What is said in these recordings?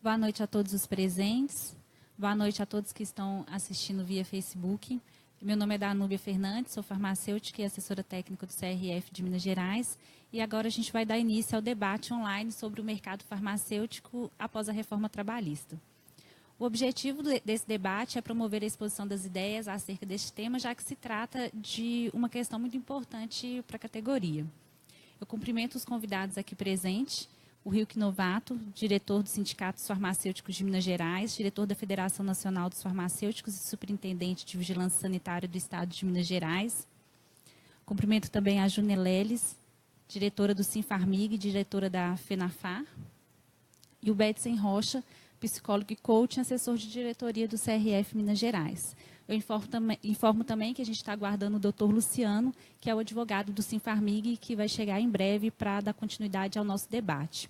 Boa noite a todos os presentes. Boa noite a todos que estão assistindo via Facebook. Meu nome é Danúbia Fernandes, sou farmacêutica e assessora técnica do CRF de Minas Gerais. E agora a gente vai dar início ao debate online sobre o mercado farmacêutico após a reforma trabalhista. O objetivo desse debate é promover a exposição das ideias acerca deste tema, já que se trata de uma questão muito importante para a categoria. Eu cumprimento os convidados aqui presentes, o Rilke Novato, diretor dos Sindicatos Farmacêuticos de Minas Gerais, diretor da Federação Nacional dos Farmacêuticos e superintendente de Vigilância Sanitária do Estado de Minas Gerais. Cumprimento também a Júnia Leles, diretora do Sinfarmig e diretora da FENAFAR. E o Betsen Rocha, psicólogo e coach, assessor de diretoria do CRF Minas Gerais. Eu informo também que a gente está aguardando o doutor Luciano, que é o advogado do Sinfarmig, que vai chegar em breve para dar continuidade ao nosso debate.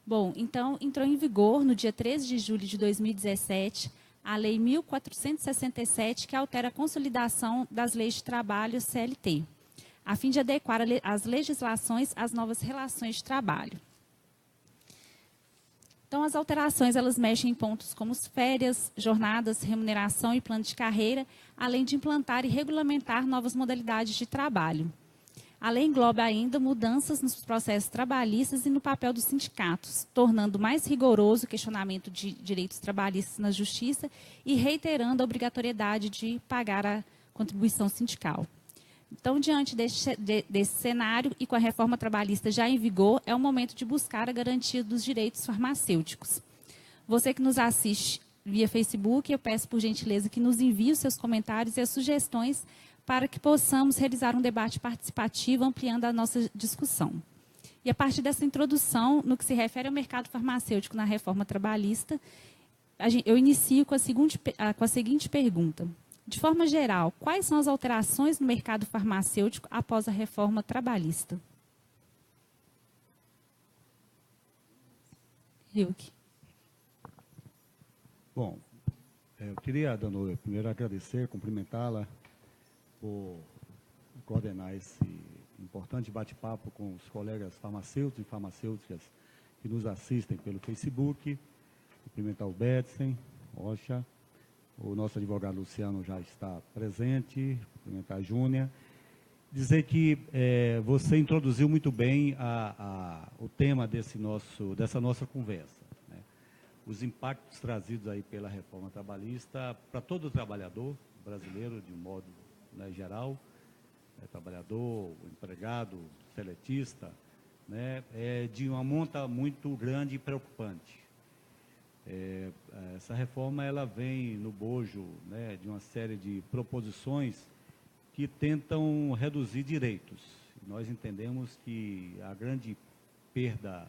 Bom, então, entrou em vigor no dia 13 de julho de 2017 a Lei 1467, que altera a consolidação das leis de trabalho CLT, a fim de adequar as legislações às novas relações de trabalho. Então, as alterações, elas mexem em pontos como férias, jornadas, remuneração e plano de carreira, além de implantar e regulamentar novas modalidades de trabalho. A lei engloba ainda mudanças nos processos trabalhistas e no papel dos sindicatos, tornando mais rigoroso o questionamento de direitos trabalhistas na justiça e reiterando a obrigatoriedade de pagar a contribuição sindical. Então, diante desse cenário e com a reforma trabalhista já em vigor, é o momento de buscar a garantia dos direitos farmacêuticos. Você que nos assiste via Facebook, eu peço por gentileza que nos envie os seus comentários e as sugestões para que possamos realizar um debate participativo, ampliando a nossa discussão. E a partir dessa introdução, no que se refere ao mercado farmacêutico na reforma trabalhista, eu inicio com a seguinte pergunta. De forma geral, quais são as alterações no mercado farmacêutico após a reforma trabalhista? Rilke. Bom, eu queria, Danúbia, primeiro agradecer, cumprimentá-la por coordenar esse importante bate-papo com os colegas farmacêuticos e farmacêuticas que nos assistem pelo Facebook. Cumprimentar o Betsen Rocha. O nosso advogado Luciano já está presente, cumprimentar a Júnia. Dizer que você introduziu muito bem o tema dessa nossa conversa, né? Os impactos trazidos aí pela reforma trabalhista para todo o trabalhador brasileiro, de um modo, né, geral, trabalhador, empregado, seletista, né, de uma monta muito grande e preocupante. Essa reforma ela vem no bojo, né, de uma série de proposições que tentam reduzir direitos. Nós entendemos que a grande perda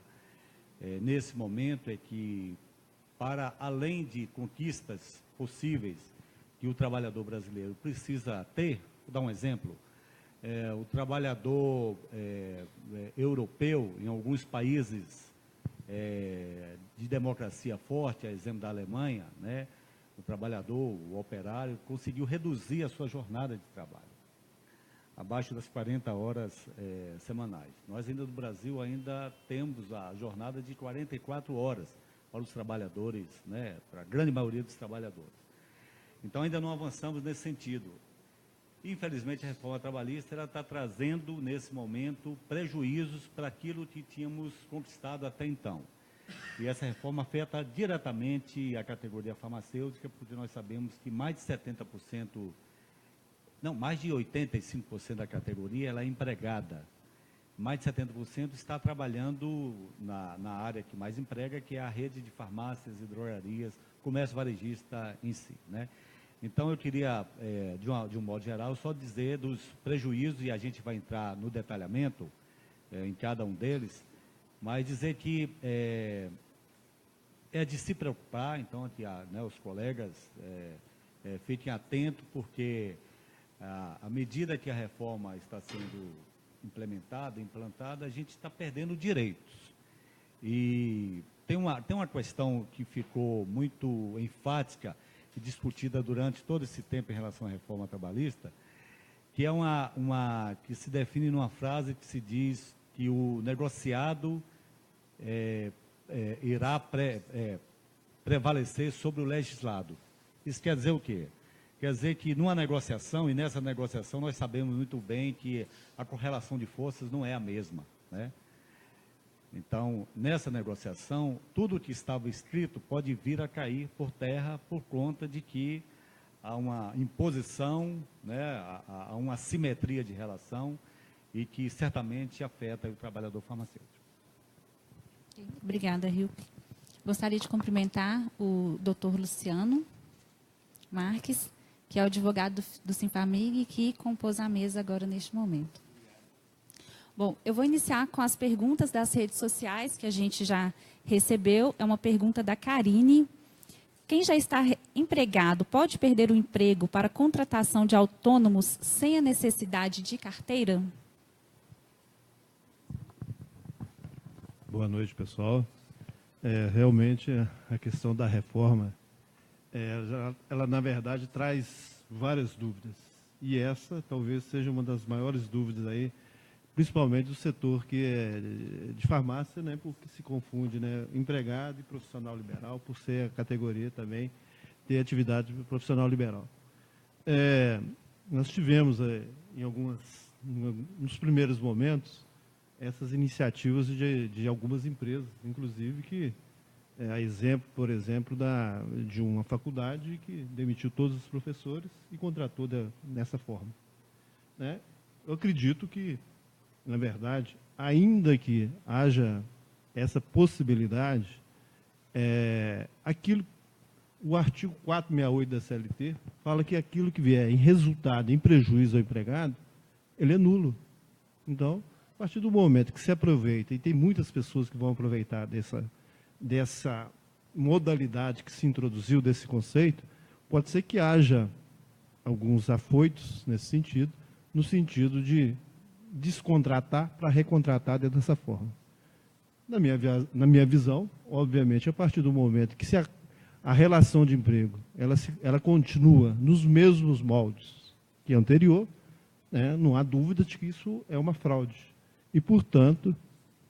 nesse momento é que, para além de conquistas possíveis que o trabalhador brasileiro precisa ter, vou dar um exemplo, o trabalhador europeu, em alguns países de democracia forte, a exemplo da Alemanha, né, o trabalhador, o operário, conseguiu reduzir a sua jornada de trabalho, abaixo das 40 horas semanais. Nós ainda no Brasil ainda temos a jornada de 44 horas para os trabalhadores, né, para a grande maioria dos trabalhadores. Então ainda não avançamos nesse sentido. Infelizmente, a reforma trabalhista ela está trazendo, nesse momento, prejuízos para aquilo que tínhamos conquistado até então. E essa reforma afeta diretamente a categoria farmacêutica, porque nós sabemos que mais de 70%, não, mais de 85% da categoria ela é empregada. Mais de 70% está trabalhando na área que mais emprega, que é a rede de farmácias e drogarias, comércio varejista em si, né? Então, eu queria, de um modo geral, só dizer dos prejuízos, e a gente vai entrar no detalhamento em cada um deles, mas dizer que é de se preocupar, então, que né, os colegas fiquem atentos, porque à medida que a reforma está sendo implantada, a gente está perdendo direitos. E tem uma questão que ficou muito enfática e discutida durante todo esse tempo em relação à reforma trabalhista, que é que se define numa frase que se diz que o negociado irá prevalecer sobre o legislado. Isso quer dizer o quê? Quer dizer que numa negociação, e nessa negociação nós sabemos muito bem que a correlação de forças não é a mesma, né? Então, nessa negociação, tudo que estava escrito pode vir a cair por terra por conta de que há uma imposição, né, há uma assimetria de relação e que certamente afeta o trabalhador farmacêutico. Obrigada, Rilke. Gostaria de cumprimentar o doutor Luciano Marques, que é o advogado do Sinfamig e que compôs a mesa agora neste momento. Bom, eu vou iniciar com as perguntas das redes sociais que a gente já recebeu. É uma pergunta da Karine. Quem já está empregado pode perder o emprego para contratação de autônomos sem a necessidade de carteira? Boa noite, pessoal. Realmente, a questão da reforma, ela, na verdade, traz várias dúvidas. E essa talvez seja uma das maiores dúvidas aí, principalmente do setor que é de farmácia, né, porque se confunde, né, empregado e profissional liberal, por ser a categoria também ter atividade profissional liberal. Nós tivemos, nos primeiros momentos, essas iniciativas de algumas empresas, inclusive que, a exemplo, por exemplo, de uma faculdade que demitiu todos os professores e contratou dessa forma, né? Eu acredito que, na verdade, ainda que haja essa possibilidade, o artigo 468 da CLT fala que aquilo que vier em resultado, em prejuízo ao empregado, ele é nulo. Então, a partir do momento que se aproveita, e tem muitas pessoas que vão aproveitar dessa modalidade que se introduziu, desse conceito, pode ser que haja alguns afoitos nesse sentido, no sentido de descontratar para recontratar dessa forma. Na minha visão, obviamente, a partir do momento que se a relação de emprego ela continua nos mesmos moldes que a anterior, né, não há dúvida de que isso é uma fraude. E, portanto,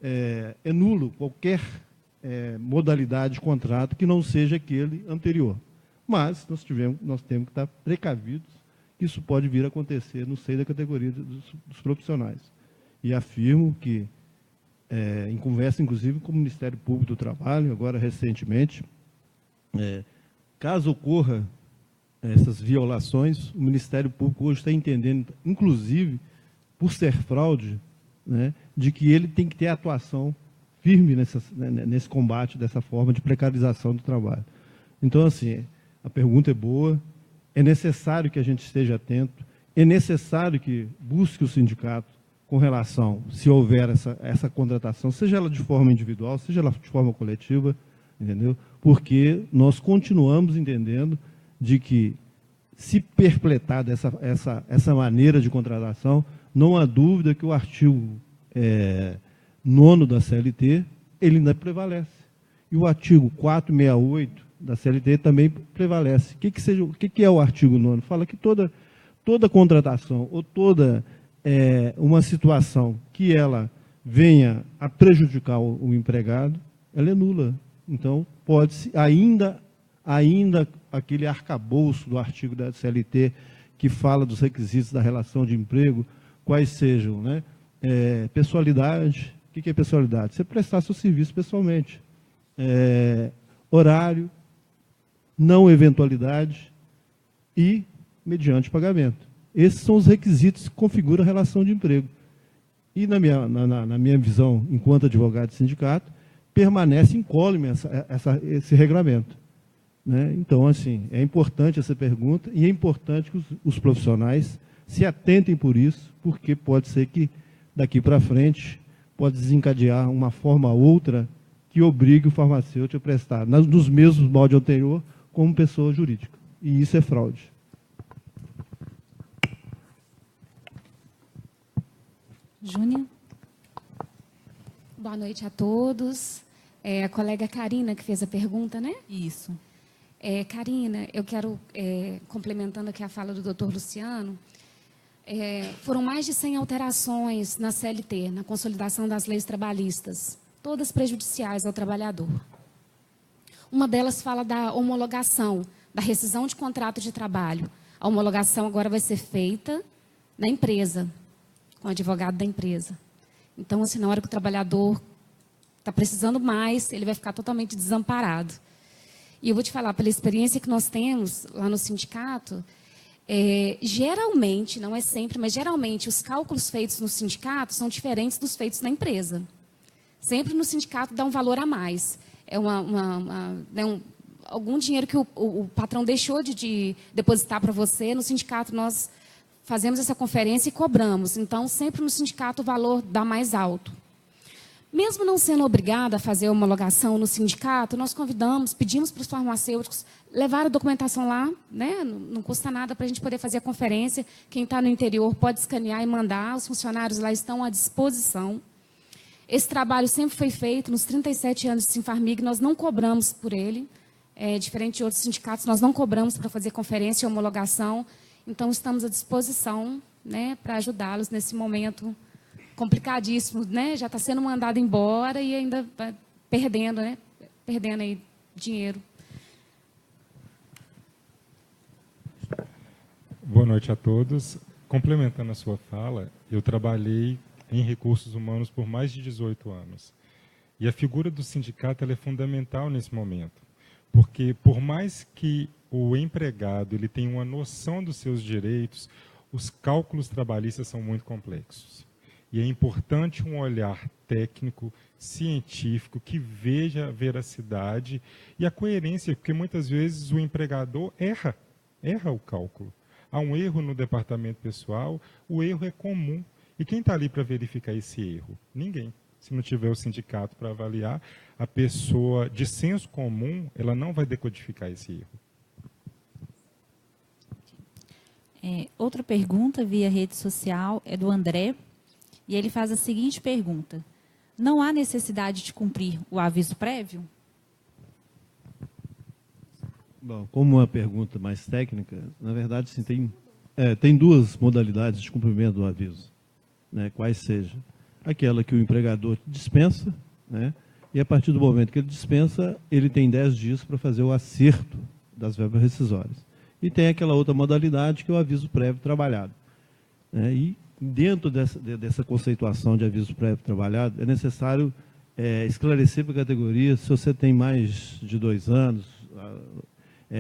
é nulo qualquer modalidade de contrato que não seja aquele anterior. Mas nós temos que estar precavidos que isso pode vir a acontecer no seio da categoria dos profissionais. E afirmo que, em conversa, inclusive, com o Ministério Público do Trabalho, agora recentemente, caso ocorra essas violações, o Ministério Público hoje está entendendo, inclusive, por ser fraude, né, de que ele tem que ter atuação firme nesse combate, dessa forma de precarização do trabalho. Então, assim, a pergunta é boa, é necessário que a gente esteja atento, é necessário que busque o sindicato com relação, se houver essa contratação, seja ela de forma individual, seja ela de forma coletiva, entendeu? Porque nós continuamos entendendo de que, se perpletar essa maneira de contratação, não há dúvida que o artigo 9º da CLT, ele ainda prevalece. E o artigo 468 da CLT também prevalece. O que é o artigo 9º? Fala que toda contratação ou toda uma situação que ela venha a prejudicar o empregado, ela é nula. Então, pode-se, ainda aquele arcabouço do artigo da CLT que fala dos requisitos da relação de emprego, quais sejam, né? Pessoalidade. O que é pessoalidade? Você prestar seu serviço pessoalmente. Horário, não eventualidade e mediante pagamento. Esses são os requisitos que configuram a relação de emprego. E, na minha visão, enquanto advogado de sindicato, permanece incólume esse regramento, né? Então, assim, é importante essa pergunta e é importante que os profissionais se atentem por isso, porque pode ser que, daqui para frente, pode desencadear uma forma ou outra que obrigue o farmacêutico a prestar nos mesmos moldes anterior como pessoa jurídica. E isso é fraude. Júnia? Boa noite a todos. A colega Karina que fez a pergunta, né? Isso. Karina, eu quero, complementando aqui a fala do doutor Luciano, foram mais de 100 alterações na CLT, na consolidação das leis trabalhistas, todas prejudiciais ao trabalhador. Uma delas fala da homologação, da rescisão de contrato de trabalho. A homologação agora vai ser feita na empresa, com o advogado da empresa. Então, assim, na hora que o trabalhador está precisando mais, ele vai ficar totalmente desamparado. E eu vou te falar, pela experiência que nós temos lá no sindicato, geralmente, não é sempre, mas geralmente os cálculos feitos no sindicato são diferentes dos feitos na empresa. Sempre no sindicato dá um valor a mais. É algum dinheiro que o patrão deixou de depositar para você. No sindicato nós fazemos essa conferência e cobramos. Então, sempre no sindicato o valor dá mais alto. Mesmo não sendo obrigada a fazer a homologação no sindicato, nós pedimos para os farmacêuticos levar a documentação lá, né? Não custa nada para a gente poder fazer a conferência. Quem está no interior pode escanear e mandar, os funcionários lá estão à disposição. Esse trabalho sempre foi feito, nos 37 anos de Sinfarmig, nós não cobramos por ele, diferente de outros sindicatos, nós não cobramos para fazer conferência e homologação, então estamos à disposição, né, para ajudá-los nesse momento complicadíssimo, né? Já está sendo mandado embora e ainda vai perdendo, né? Perdendo aí dinheiro. Boa noite a todos. Complementando a sua fala, eu trabalhei em recursos humanos por mais de 18 anos. E a figura do sindicato ela é fundamental nesse momento, porque por mais que o empregado ele tenha uma noção dos seus direitos, os cálculos trabalhistas são muito complexos. E é importante um olhar técnico, científico, que veja a veracidade e a coerência, porque muitas vezes o empregador erra o cálculo. Há um erro no departamento pessoal, o erro é comum. E quem está ali para verificar esse erro? Ninguém. Se não tiver o sindicato para avaliar, a pessoa de senso comum, ela não vai decodificar esse erro. Outra pergunta via rede social é do André. E ele faz a seguinte pergunta: não há necessidade de cumprir o aviso prévio? Bom, como uma pergunta mais técnica, na verdade, sim, tem duas modalidades de cumprimento do aviso, né, quais sejam. Aquela que o empregador dispensa, né, e a partir do momento que ele dispensa, ele tem 10 dias para fazer o acerto das verbas rescisórias. E tem aquela outra modalidade que é o aviso prévio trabalhado. Né, e dentro dessa conceituação de aviso prévio trabalhado, é necessário esclarecer para a categoria, se você tem mais de 2 anos,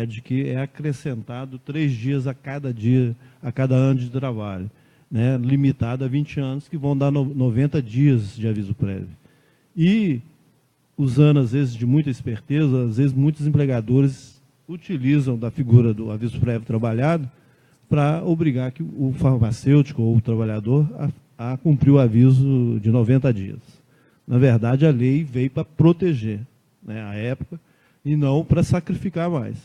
de que é acrescentado 3 dias a cada ano de trabalho, né, limitado a 20 anos, que vão dar 90 dias de aviso prévio. E, usando, às vezes, de muita esperteza, às vezes muitos empregadores utilizam da figura do aviso prévio trabalhado para obrigar que o farmacêutico ou o trabalhador a cumprir o aviso de 90 dias. Na verdade, a lei veio para proteger, né, a época, e não para sacrificar mais.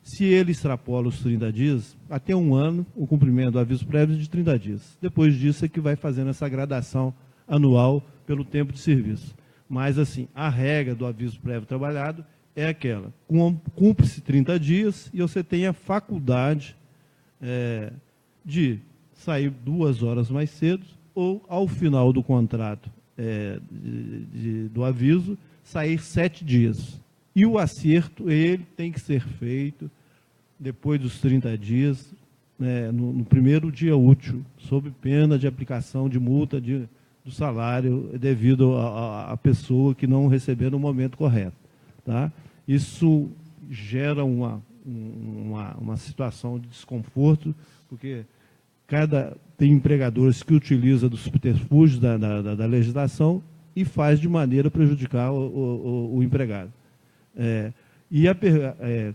Se ele extrapola os 30 dias, até 1 ano, o cumprimento do aviso prévio é de 30 dias. Depois disso é que vai fazendo essa gradação anual pelo tempo de serviço. Mas, assim, a regra do aviso prévio trabalhado é aquela: cumpre-se 30 dias e você tem a faculdade de sair 2 horas mais cedo ou, ao final do contrato do aviso, sair 7 dias. E o acerto, ele tem que ser feito depois dos 30 dias, né, no primeiro dia útil, sob pena de aplicação de multa do salário devido à pessoa que não receber no momento correto. Tá? Isso gera uma situação de desconforto, porque tem empregadores que utilizam dos subterfúgios da legislação e faz de maneira a prejudicar o empregado.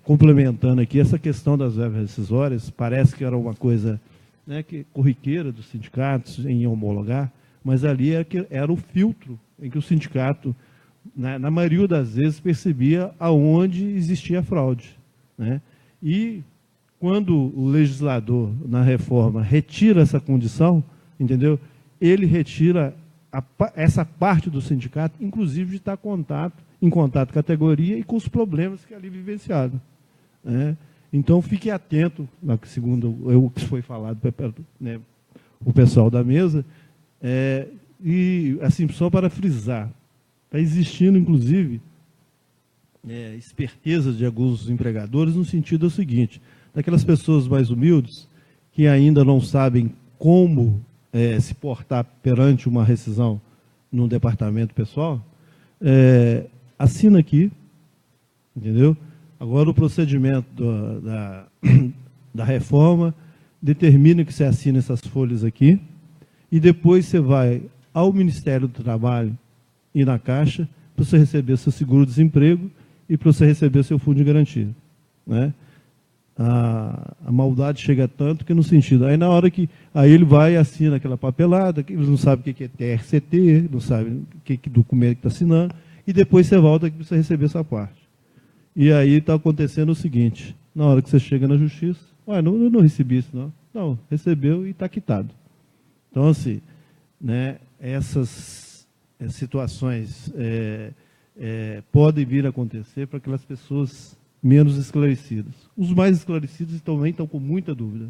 Complementando aqui, essa questão das verbas rescisórias, parece que era uma coisa, né, corriqueira dos sindicatos em homologar, mas ali era o filtro em que o sindicato, na maioria das vezes, percebia aonde existia fraude. Né? E quando o legislador, na reforma, retira essa condição, entendeu? Ele retira essa parte do sindicato, inclusive de estar em contato com a categoria e com os problemas que ali vivenciaram. Né? Então, fique atento, segundo o que foi falado pelo, né, o pessoal da mesa, e, assim, só para frisar, está existindo, inclusive, esperteza de alguns empregadores, no sentido seguinte, daquelas pessoas mais humildes, que ainda não sabem como se portar perante uma rescisão no departamento pessoal, assina aqui, entendeu? Agora o procedimento da reforma determina que você assina essas folhas aqui, e depois você vai ao Ministério do Trabalho e na Caixa para você receber seu seguro-desemprego e para você receber seu fundo de garantia, né? A maldade chega tanto que no sentido, aí na hora que, aí ele vai e assina aquela papelada, que eles não sabem o que é TRCT, não sabem que documento que está assinando, e depois você volta aqui para você receber essa parte. E aí está acontecendo o seguinte, na hora que você chega na justiça, eu não recebi isso não. Não, recebeu e está quitado. Então, assim, né, essas situações podem vir a acontecer para aquelas pessoas menos esclarecidas. Os mais esclarecidos também estão com muita dúvida,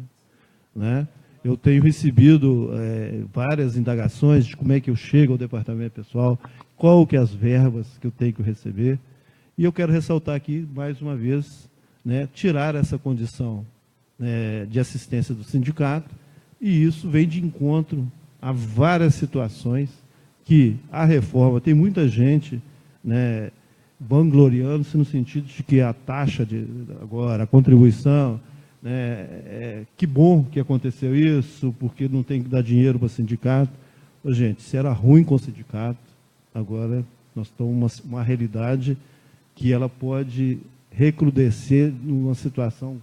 né? Eu tenho recebido várias indagações de como é que eu chego ao departamento pessoal, qual que é as verbas que eu tenho que receber, e eu quero ressaltar aqui, mais uma vez, né, tirar essa condição de assistência do sindicato, e isso vem de encontro a várias situações que a reforma, tem muita gente, né, vangloriando-se no sentido de que a taxa agora, a contribuição, né, que bom que aconteceu isso, porque não tem que dar dinheiro para o sindicato. Ô, gente, se era ruim com o sindicato, agora nós estamos uma realidade que ela pode recrudescer numa situação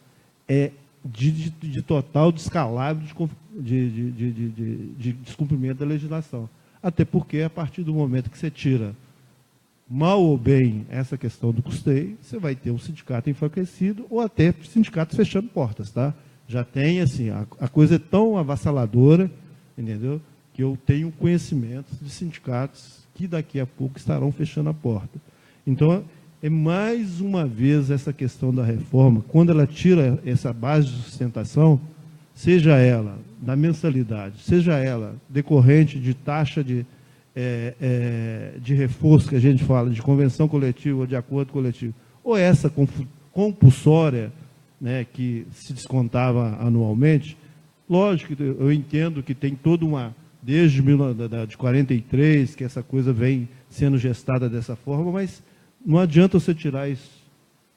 de total descalabro de descumprimento da legislação. Até porque, a partir do momento que você tira mal ou bem essa questão do custeio, você vai ter um sindicato enfraquecido ou até sindicatos fechando portas, tá? Já tem, assim, a coisa é tão avassaladora, entendeu? Que eu tenho conhecimento de sindicatos que daqui a pouco estarão fechando a porta. Então, é mais uma vez essa questão da reforma, quando ela tira essa base de sustentação, seja ela da mensalidade, seja ela decorrente de taxa de reforço, que a gente fala, de convenção coletiva ou de acordo coletivo, ou essa compulsória, né, que se descontava anualmente, lógico que eu entendo que tem toda desde de 43, que essa coisa vem sendo gestada dessa forma, mas não adianta você tirar isso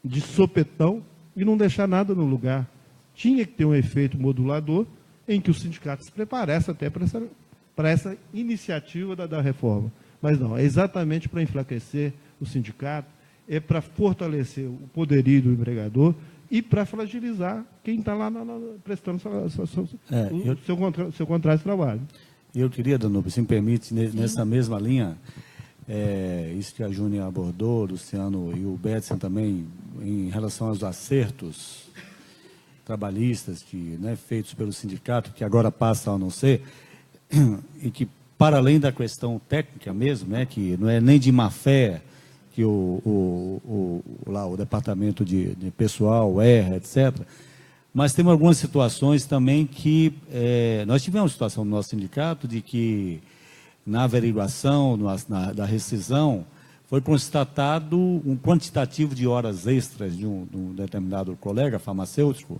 de sopetão e não deixar nada no lugar. Tinha que ter um efeito modulador em que o sindicato se preparasse até para essa iniciativa da reforma. Mas não, é exatamente para enfraquecer o sindicato, é para fortalecer o poderio do empregador e para fragilizar quem está lá prestando seu contrato de trabalho. Eu queria, Danúbio, se me permite, nessa mesma linha, isso que a Júnia abordou, Luciano e o Betson também, em relação aos acertos trabalhistas feitos pelo sindicato, que agora passam a não ser, e que, para além da questão técnica mesmo, que não é nem de má fé que o departamento de pessoal erra, etc., mas temos algumas situações também que nós tivemos uma situação no nosso sindicato de que, na averiguação da rescisão, foi constatado um quantitativo de horas extras de um determinado colega farmacêutico,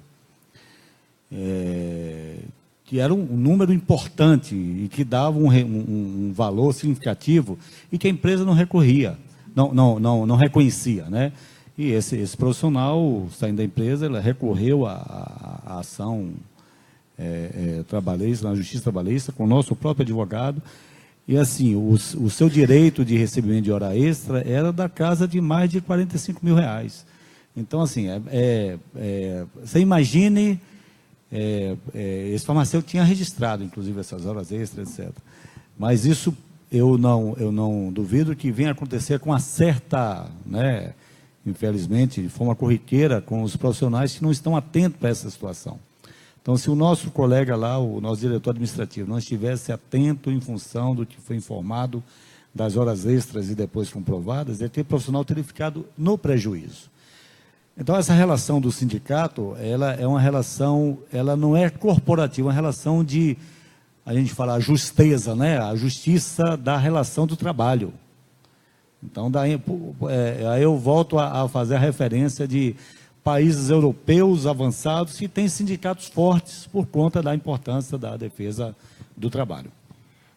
que era um número importante e que dava um valor significativo e que a empresa não recorria, não reconhecia, né? E esse profissional, saindo da empresa, ela recorreu à ação trabalhista, na Justiça Trabalhista, com o nosso próprio advogado. E, assim, o seu direito de recebimento de hora extra era da casa de mais de R$45 mil. Então, assim, você imagine, esse farmacêutico tinha registrado, inclusive, essas horas extras, etc. Mas isso eu não duvido que venha acontecer com uma certa, infelizmente, de forma corriqueira, com os profissionais que não estão atentos para essa situação. Então, se o nosso colega lá, o nosso diretor administrativo, não estivesse atento em função do que foi informado das horas extras e depois comprovadas, aquele profissional teria ficado no prejuízo. Então, essa relação do sindicato, ela é uma relação, ela não é corporativa, é uma relação de, a gente fala, a justeza, a justiça da relação do trabalho. Então, daí, aí eu volto a fazer a referência de países europeus avançados que têm sindicatos fortes por conta da importância da defesa do trabalho.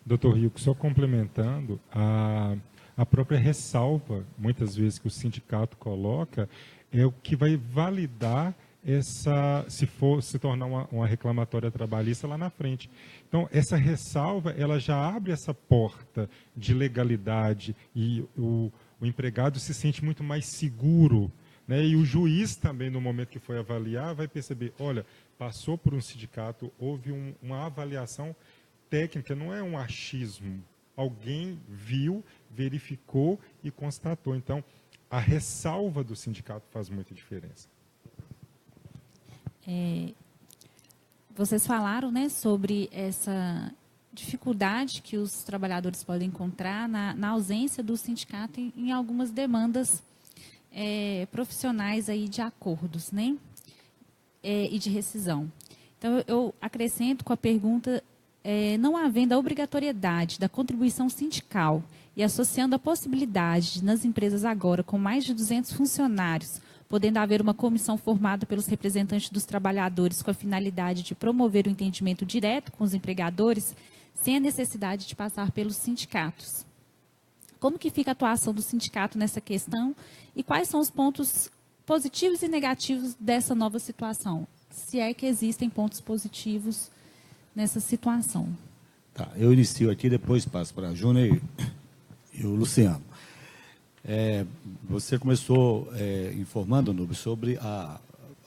Doutor Rico, só complementando, a própria ressalva, muitas vezes, que o sindicato coloca, é o que vai validar se tornar uma reclamatória trabalhista lá na frente. Então, essa ressalva, ela já abre essa porta de legalidade e o empregado se sente muito mais seguro, né? E o juiz também, no momento que foi avaliar, vai perceber, olha, passou por um sindicato, houve uma avaliação técnica, não é um achismo. Alguém viu, verificou e constatou. Então, a ressalva do sindicato faz muita diferença. Vocês falaram, né, sobre essa dificuldade que os trabalhadores podem encontrar na ausência do sindicato em algumas demandas profissionais aí de acordos, né, e de rescisão. Então, eu acrescento com a pergunta, não havendo a obrigatoriedade da contribuição sindical e associando a possibilidade de, nas empresas agora com mais de 200 funcionários, podendo haver uma comissão formada pelos representantes dos trabalhadores com a finalidade de promover o entendimento direto com os empregadores, sem a necessidade de passar pelos sindicatos. Como que fica a atuação do sindicato nessa questão e quais são os pontos positivos e negativos dessa nova situação? Se é que existem pontos positivos nessa situação. Tá, eu inicio aqui, depois passo para a Júnior e o Luciano. Você começou informando, Nubio, sobre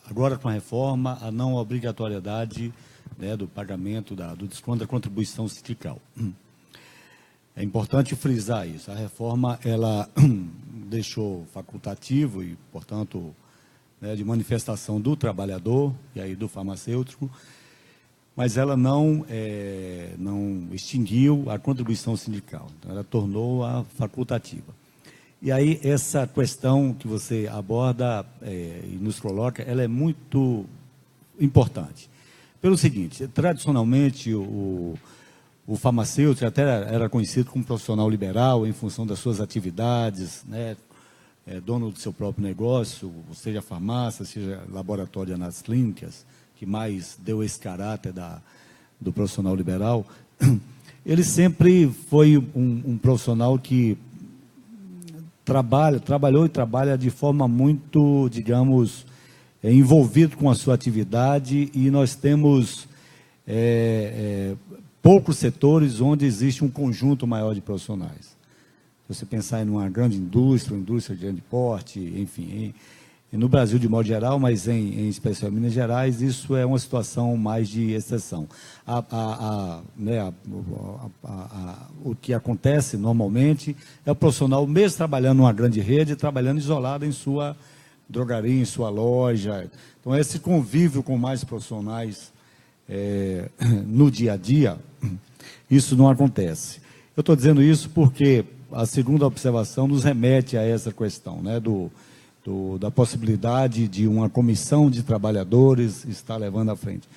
agora com a reforma, a não obrigatoriedade, né, do pagamento do desconto da contribuição sindical. É importante frisar isso. A reforma, ela deixou facultativo e, portanto, né, de manifestação do trabalhador e aí do farmacêutico, mas ela não extinguiu a contribuição sindical. Então, ela tornou-a facultativa. E aí, essa questão que você aborda e nos coloca, ela é muito importante. Pelo seguinte, tradicionalmente, o farmacêutico até era conhecido como profissional liberal em função das suas atividades, né, dono do seu próprio negócio, seja farmácia, seja laboratório de análises clínicas, que mais deu esse caráter do profissional liberal. Ele sempre foi um profissional que trabalhou e trabalha de forma muito, digamos, envolvido com a sua atividade, e nós temos poucos setores onde existe um conjunto maior de profissionais. Se você pensar em uma grande indústria de grande porte, enfim, no Brasil de modo geral, mas em especial em Minas Gerais, isso é uma situação mais de exceção. O que acontece normalmente é o profissional, mesmo trabalhando numa grande rede, trabalhando isolado em sua drogaria, em sua loja. Então, esse convívio com mais profissionais no dia a dia, isso não acontece. Eu estou dizendo isso porque a segunda observação nos remete a essa questão, né, da possibilidade de uma comissão de trabalhadores estar levando à frente.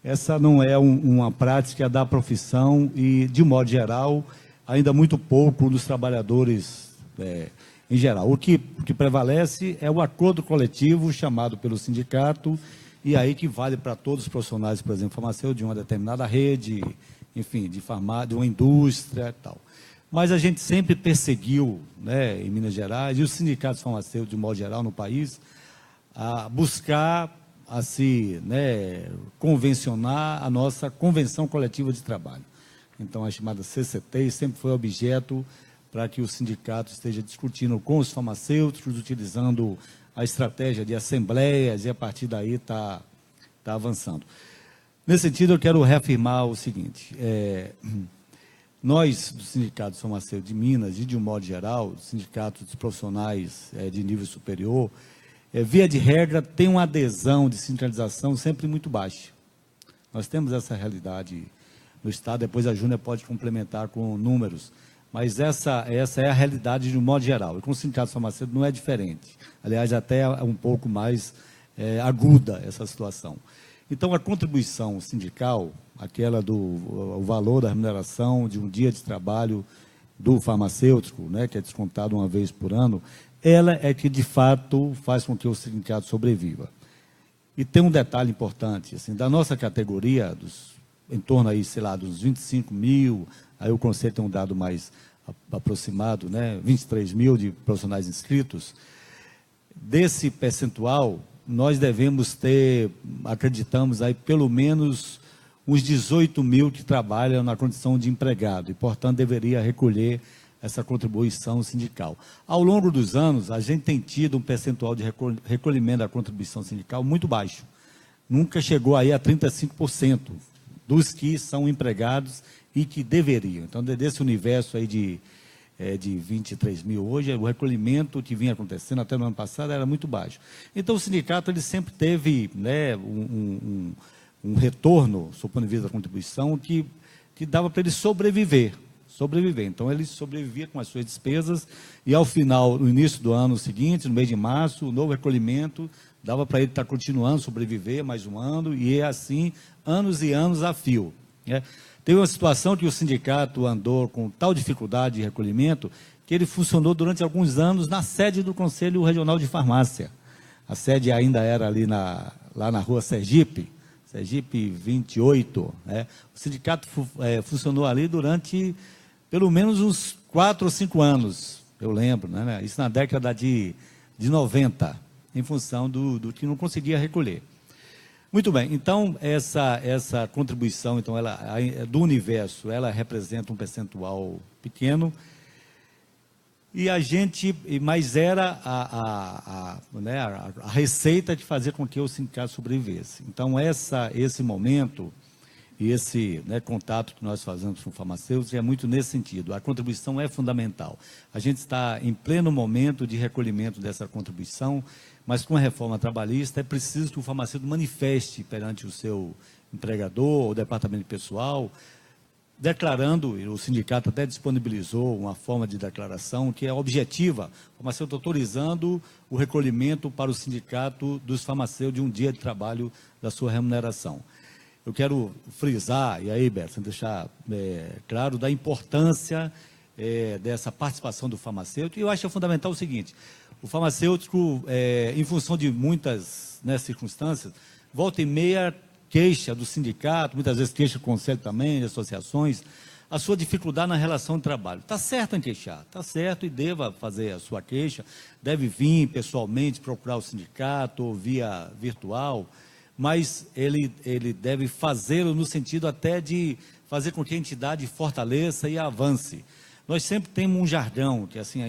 Essa não é uma prática da profissão e, de modo geral, ainda muito pouco dos trabalhadores em geral. O que prevalece é o acordo coletivo chamado pelo sindicato, e aí que vale para todos os profissionais, por exemplo, farmacêutico de uma determinada rede, enfim, de farmácia, de uma indústria e tal. Mas a gente sempre perseguiu, né, em Minas Gerais, e os sindicatos farmacêuticos, de modo geral, no país, a buscar se convencionar a nossa Convenção Coletiva de Trabalho. Então, a chamada CCT sempre foi objeto para que o sindicato esteja discutindo com os farmacêuticos, utilizando a estratégia de assembleias, e a partir daí está avançando. Nesse sentido, eu quero reafirmar o seguinte: nós, do Sindicato Farmacêutico de Minas, e de um modo geral, o Sindicato dos Profissionais de nível superior, via de regra, tem uma adesão de sindicalização sempre muito baixa. Nós temos essa realidade no Estado, depois a Júnior pode complementar com números, mas essa é a realidade de um modo geral. E com o Sindicato Farmacêutico não é diferente. Aliás, até é um pouco mais aguda essa situação. Então, a contribuição sindical, aquela do valor da remuneração de um dia de trabalho do farmacêutico, né, que é descontado uma vez por ano, ela é que, de fato, faz com que o sindicato sobreviva. E tem um detalhe importante, assim, da nossa categoria, em torno aí, sei lá, dos 25 mil, aí o Conselho tem um dado mais aproximado, né, 23 mil de profissionais inscritos, desse percentual, nós devemos ter, acreditamos, aí pelo menos uns 18 mil que trabalham na condição de empregado e, portanto, deveria recolher essa contribuição sindical. Ao longo dos anos, a gente tem tido um percentual de recolhimento da contribuição sindical muito baixo. Nunca chegou aí a 35% dos que são empregados e que deveriam. Então, desse universo aí de 23 mil hoje, o recolhimento que vinha acontecendo até no ano passado era muito baixo. Então, o sindicato ele sempre teve, né, um retorno, sob o ponto de vista da contribuição, que dava para ele sobreviver. Então, ele sobrevivia com as suas despesas e, ao final, no início do ano seguinte, no mês de março, o novo recolhimento dava para ele estar continuando, sobreviver mais um ano, e é assim, anos e anos a fio, né? Teve uma situação que o sindicato andou com tal dificuldade de recolhimento que ele funcionou durante alguns anos na sede do Conselho Regional de Farmácia. A sede ainda era ali lá na rua Sergipe 28. Né? O sindicato funcionou ali durante pelo menos uns 4 ou 5 anos, eu lembro, né? Isso na década de 90, em função do que não conseguia recolher. Muito bem, então, essa contribuição então, do universo, ela representa um percentual pequeno, mas era a receita de fazer com que o sindicato sobrevivesse. Então, esse momento e esse, né, contato que nós fazemos com farmacêuticos é muito nesse sentido. A contribuição é fundamental. A gente está em pleno momento de recolhimento dessa contribuição, mas com a reforma trabalhista é preciso que o farmacêutico manifeste perante o seu empregador, o departamento pessoal, declarando, o sindicato até disponibilizou uma forma de declaração que é objetiva, o farmacêutico autorizando o recolhimento para o sindicato dos farmacêuticos de um dia de trabalho da sua remuneração. Eu quero frisar, e aí, Beto, deixar claro, da importância dessa participação do farmacêutico. E eu acho fundamental o seguinte: o farmacêutico, em função de muitas, né, circunstâncias, volta e meia queixa do sindicato, muitas vezes queixa do conselho também, de associações, a sua dificuldade na relação de trabalho. Está certo em queixar, está certo e deva fazer a sua queixa, deve vir pessoalmente procurar o sindicato ou via virtual, mas ele deve fazê-lo no sentido até de fazer com que a entidade fortaleça e avance. Nós sempre temos um jargão, que, assim,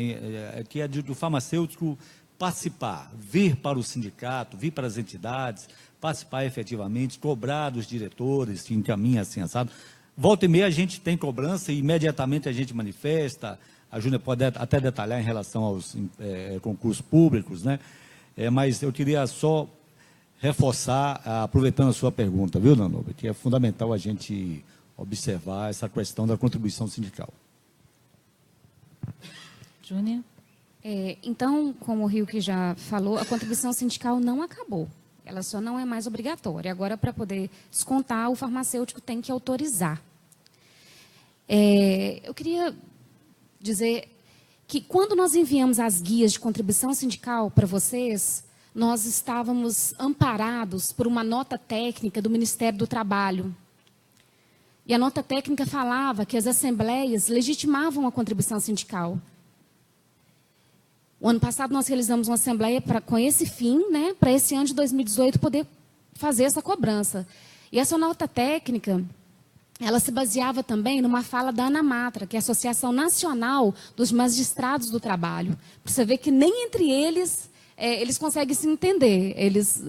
que é do farmacêutico participar, vir para o sindicato, vir para as entidades, participar efetivamente, cobrar dos diretores, que encaminha assim, assado. Volta e meia a gente tem cobrança e imediatamente a gente manifesta. A Júnia pode até detalhar em relação aos concursos públicos, né? Mas eu queria só reforçar, aproveitando a sua pergunta, viu, Danube, que é fundamental a gente observar essa questão da contribuição sindical. Júnia? Então, como o Rilke já falou, a contribuição sindical não acabou. Ela só não é mais obrigatória. Agora, para poder descontar, o farmacêutico tem que autorizar. Eu queria dizer que, quando nós enviamos as guias de contribuição sindical para vocês, nós estávamos amparados por uma nota técnica do Ministério do Trabalho. E a nota técnica falava que as assembleias legitimavam a contribuição sindical. O ano passado nós realizamos uma assembleia com esse fim, né, para esse ano de 2018 poder fazer essa cobrança. E essa nota técnica, ela se baseava também numa fala da ANAMATRA, que é a Associação Nacional dos Magistrados do Trabalho. Para você ver que nem entre eles conseguem se entender. Eles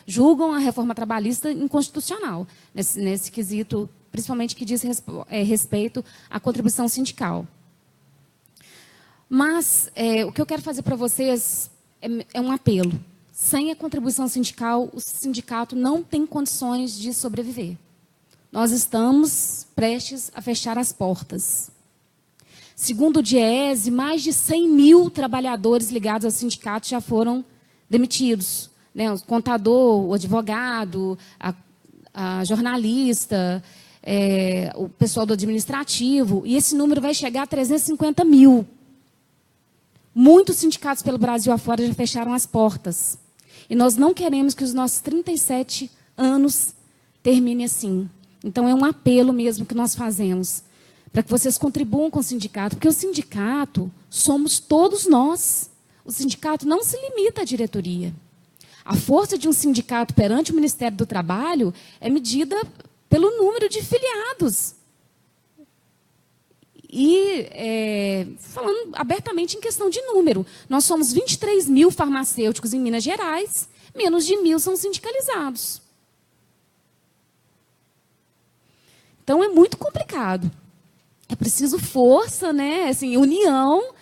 julgam a reforma trabalhista inconstitucional, nesse quesito, principalmente que diz respeito à contribuição sindical. Mas o que eu quero fazer para vocês é um apelo. Sem a contribuição sindical, o sindicato não tem condições de sobreviver. Nós estamos prestes a fechar as portas. Segundo o DIEESE, mais de 100 mil trabalhadores ligados ao sindicato já foram demitidos, né? O contador, o advogado, a jornalista. o pessoal do administrativo, e esse número vai chegar a 350 mil. Muitos sindicatos pelo Brasil afora já fecharam as portas. E nós não queremos que os nossos 37 anos terminem assim. Então, é um apelo mesmo que nós fazemos, para que vocês contribuam com o sindicato, porque o sindicato somos todos nós. O sindicato não se limita à diretoria. A força de um sindicato perante o Ministério do Trabalho é medida pelo número de filiados. E, falando abertamente em questão de número, nós somos 23 mil farmacêuticos em Minas Gerais, menos de 1.000 são sindicalizados. Então, é muito complicado. É preciso força, né? Assim, união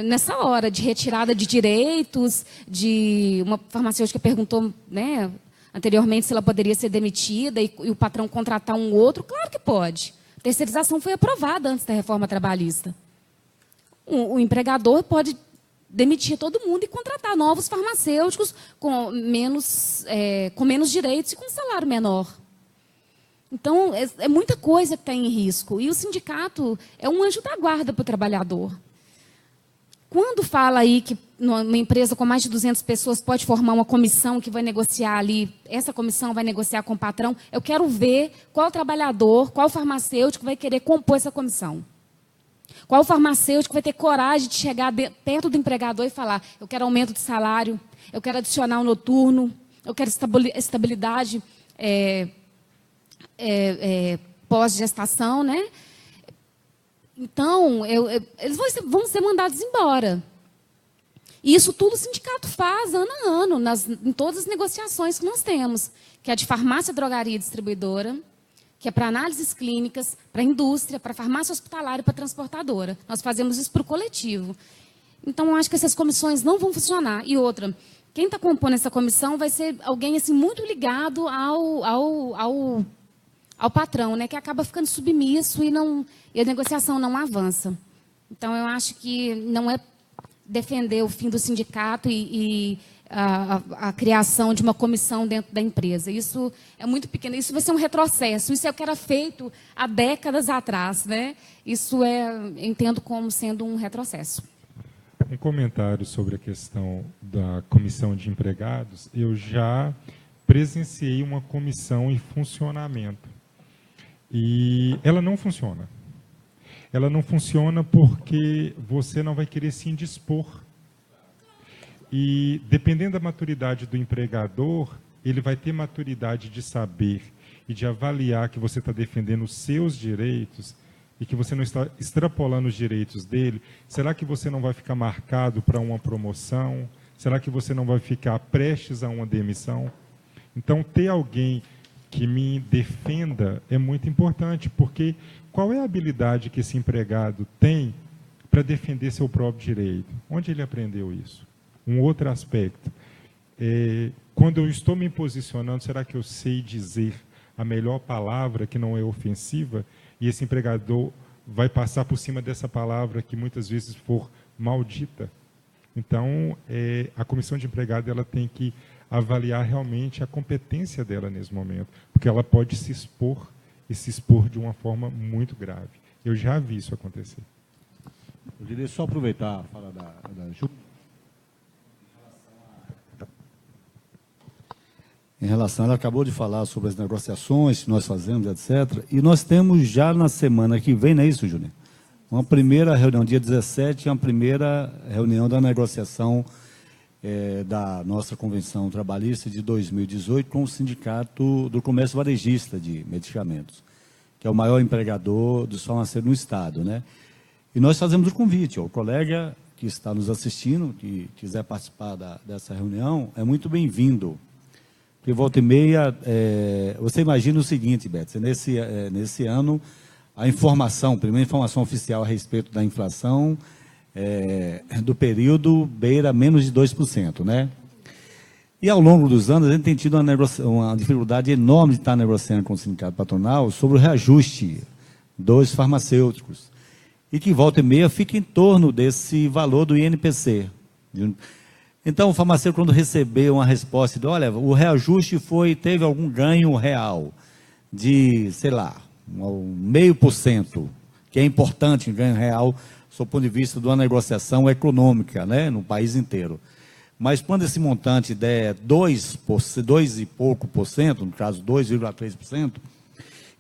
nessa hora de retirada de direitos, de uma farmacêutica perguntou, né, anteriormente se ela poderia ser demitida e o patrão contratar um outro. Claro que pode. A terceirização foi aprovada antes da reforma trabalhista. O empregador pode demitir todo mundo e contratar novos farmacêuticos com menos direitos e com salário menor. Então, é muita coisa que está em risco. E o sindicato é um anjo da guarda para o trabalhador. Quando fala aí que uma empresa com mais de 200 pessoas pode formar uma comissão que vai negociar ali, essa comissão vai negociar com o patrão, eu quero ver qual trabalhador, qual farmacêutico vai querer compor essa comissão. Qual farmacêutico vai ter coragem de chegar perto do empregador e falar, eu quero aumento de salário, eu quero adicionar um noturno, eu quero estabilidade pós-gestação, né? Então, eles vão ser mandados embora. E isso tudo o sindicato faz, ano a ano, em todas as negociações que nós temos, que é de farmácia, drogaria e distribuidora, que é para análises clínicas, para indústria, para farmácia hospitalária e para transportadora. Nós fazemos isso para o coletivo. Então, eu acho que essas comissões não vão funcionar. E outra, quem está compondo essa comissão vai ser alguém assim, muito ligado ao patrão, né, que acaba ficando submisso e a negociação não avança. Então, eu acho que não é defender o fim do sindicato e a criação de uma comissão dentro da empresa. Isso é muito pequeno. Isso vai ser um retrocesso. Isso é o que era feito há décadas atrás, né? Isso entendo como sendo um retrocesso. Um comentário sobre a questão da comissão de empregados. Eu já presenciei uma comissão em funcionamento. E ela não funciona. Ela não funciona porque você não vai querer se indispor. E, dependendo da maturidade do empregador, ele vai ter maturidade de saber e de avaliar que você está defendendo os seus direitos e que você não está extrapolando os direitos dele. Será que você não vai ficar marcado para uma promoção? Será que você não vai ficar prestes a uma demissão? Então, ter alguém que me defenda é muito importante, porque qual é a habilidade que esse empregado tem para defender seu próprio direito? Onde ele aprendeu isso? Um outro aspecto, quando eu estou me posicionando, será que eu sei dizer a melhor palavra que não é ofensiva? E esse empregador vai passar por cima dessa palavra que muitas vezes for maldita? Então, a comissão de empregado ela tem que avaliar realmente a competência dela nesse momento, porque ela pode se expor e se expor de uma forma muito grave. Eu já vi isso acontecer. Eu queria só aproveitar a fala da Ju. Em relação, ela acabou de falar sobre as negociações que nós fazemos, etc. E nós temos já na semana que vem, não é isso, Júnior? Uma primeira reunião, dia 17, uma primeira reunião da negociação da nossa Convenção Trabalhista de 2018 com o Sindicato do Comércio Varejista de Medicamentos, que é o maior empregador dos farmacêuticos no Estado, né? E nós fazemos o convite ao colega que está nos assistindo, que quiser participar dessa reunião, é muito bem-vindo. Porque volta e meia, você imagina o seguinte, Beto, nesse ano, a primeira informação oficial a respeito da inflação do período beira menos de 2%, né? E ao longo dos anos, a gente tem tido uma dificuldade enorme de estar negociando com o sindicato patronal sobre o reajuste dos farmacêuticos. E que volta e meia fica em torno desse valor do INPC. Então, o farmacêutico, quando recebeu uma resposta de, olha, o reajuste teve algum ganho real. de, sei lá, 0,5%, que é importante em ganho real, do ponto de vista de uma negociação econômica, né, no país inteiro. Mas quando esse montante der 2 e pouco por cento, no caso 2,3%,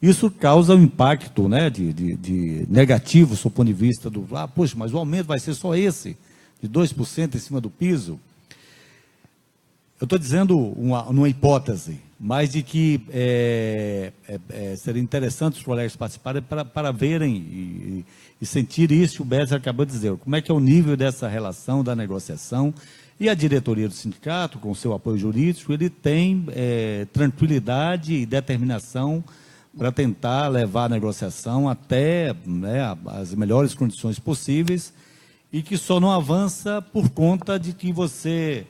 isso causa um impacto, né, de negativo, do ponto de vista do, poxa, mas o aumento vai ser só esse, de 2% em cima do piso. Eu estou dizendo uma hipótese, mas de que seria interessante os colegas participarem para verem e sentir isso que o Bézio acabou de dizer. Como é que é o nível dessa relação, da negociação, e a diretoria do sindicato, com seu apoio jurídico, ele tem tranquilidade e determinação para tentar levar a negociação até, né, as melhores condições possíveis, e que só não avança por conta de que você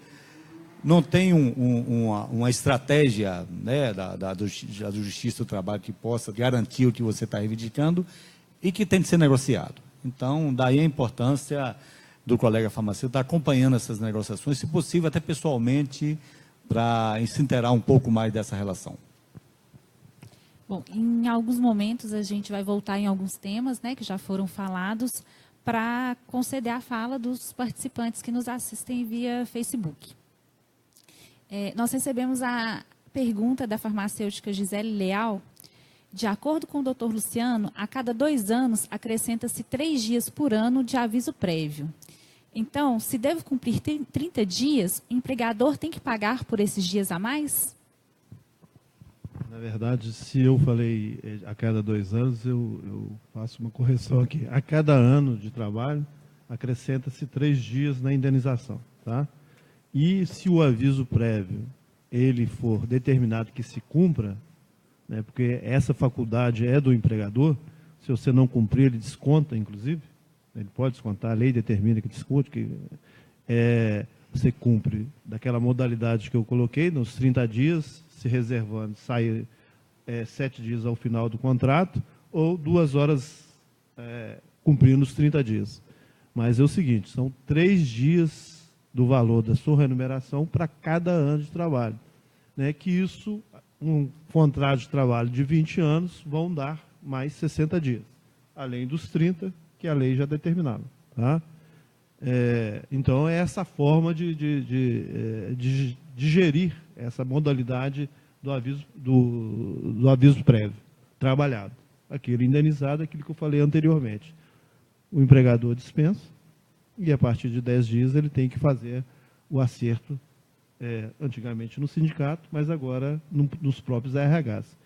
não tem uma estratégia, né, da Justiça do Trabalho que possa garantir o que você está reivindicando e que tem que ser negociado. Então, daí a importância do colega farmacêutico estar acompanhando essas negociações, se possível, até pessoalmente, para se inteirar um pouco mais dessa relação. Bom, em alguns momentos a gente vai voltar em alguns temas, né, que já foram falados, para conceder a fala dos participantes que nos assistem via Facebook. Nós recebemos a pergunta da farmacêutica Gisele Leal. De acordo com o Dr. Luciano, a cada 2 anos acrescenta-se 3 dias por ano de aviso prévio. Então, se deve cumprir 30 dias, o empregador tem que pagar por esses dias a mais? Na verdade, se eu falei a cada 2 anos, eu faço uma correção aqui. A cada ano de trabalho, acrescenta-se 3 dias na indenização, tá? E se o aviso prévio ele for determinado que se cumpra, né, porque essa faculdade é do empregador, se você não cumprir, ele desconta, inclusive, ele pode descontar, a lei determina que desconte, que você cumpre daquela modalidade que eu coloquei, nos 30 dias, se reservando, sai 7 dias ao final do contrato, ou 2 horas cumprindo os 30 dias. Mas é o seguinte, são 3 dias do valor da sua remuneração para cada ano de trabalho. Né, que isso, um contrato de trabalho de 20 anos, vão dar mais 60 dias, além dos 30 que a lei já determinava. Tá? Então, é essa forma de gerir essa modalidade do aviso prévio, trabalhado. Aquilo indenizado, aquilo que eu falei anteriormente. O empregador dispensa, e a partir de 10 dias ele tem que fazer o acerto, antigamente no sindicato, mas agora nos próprios RHs.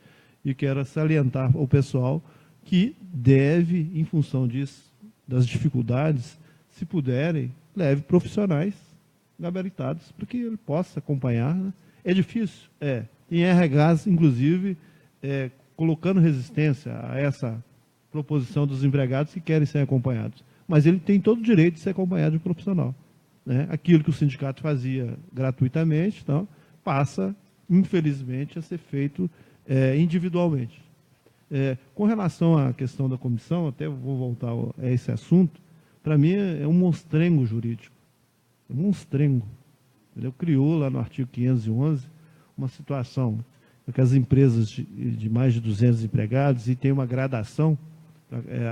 E quero salientar ao pessoal que deve, em função disso, das dificuldades, se puderem, leve profissionais gabaritados para que ele possa acompanhar. Né? É difícil? Tem RHs, inclusive, colocando resistência a essa proposição dos empregados que querem ser acompanhados. Mas ele tem todo o direito de ser acompanhado de um profissional. Né? Aquilo que o sindicato fazia gratuitamente, então, passa, infelizmente, a ser feito individualmente. Com relação à questão da comissão, até vou voltar a esse assunto, para mim é um monstrengo jurídico. É um monstrengo. Ele criou lá no artigo 511 uma situação que as empresas de mais de 200 empregados, e tem uma gradação,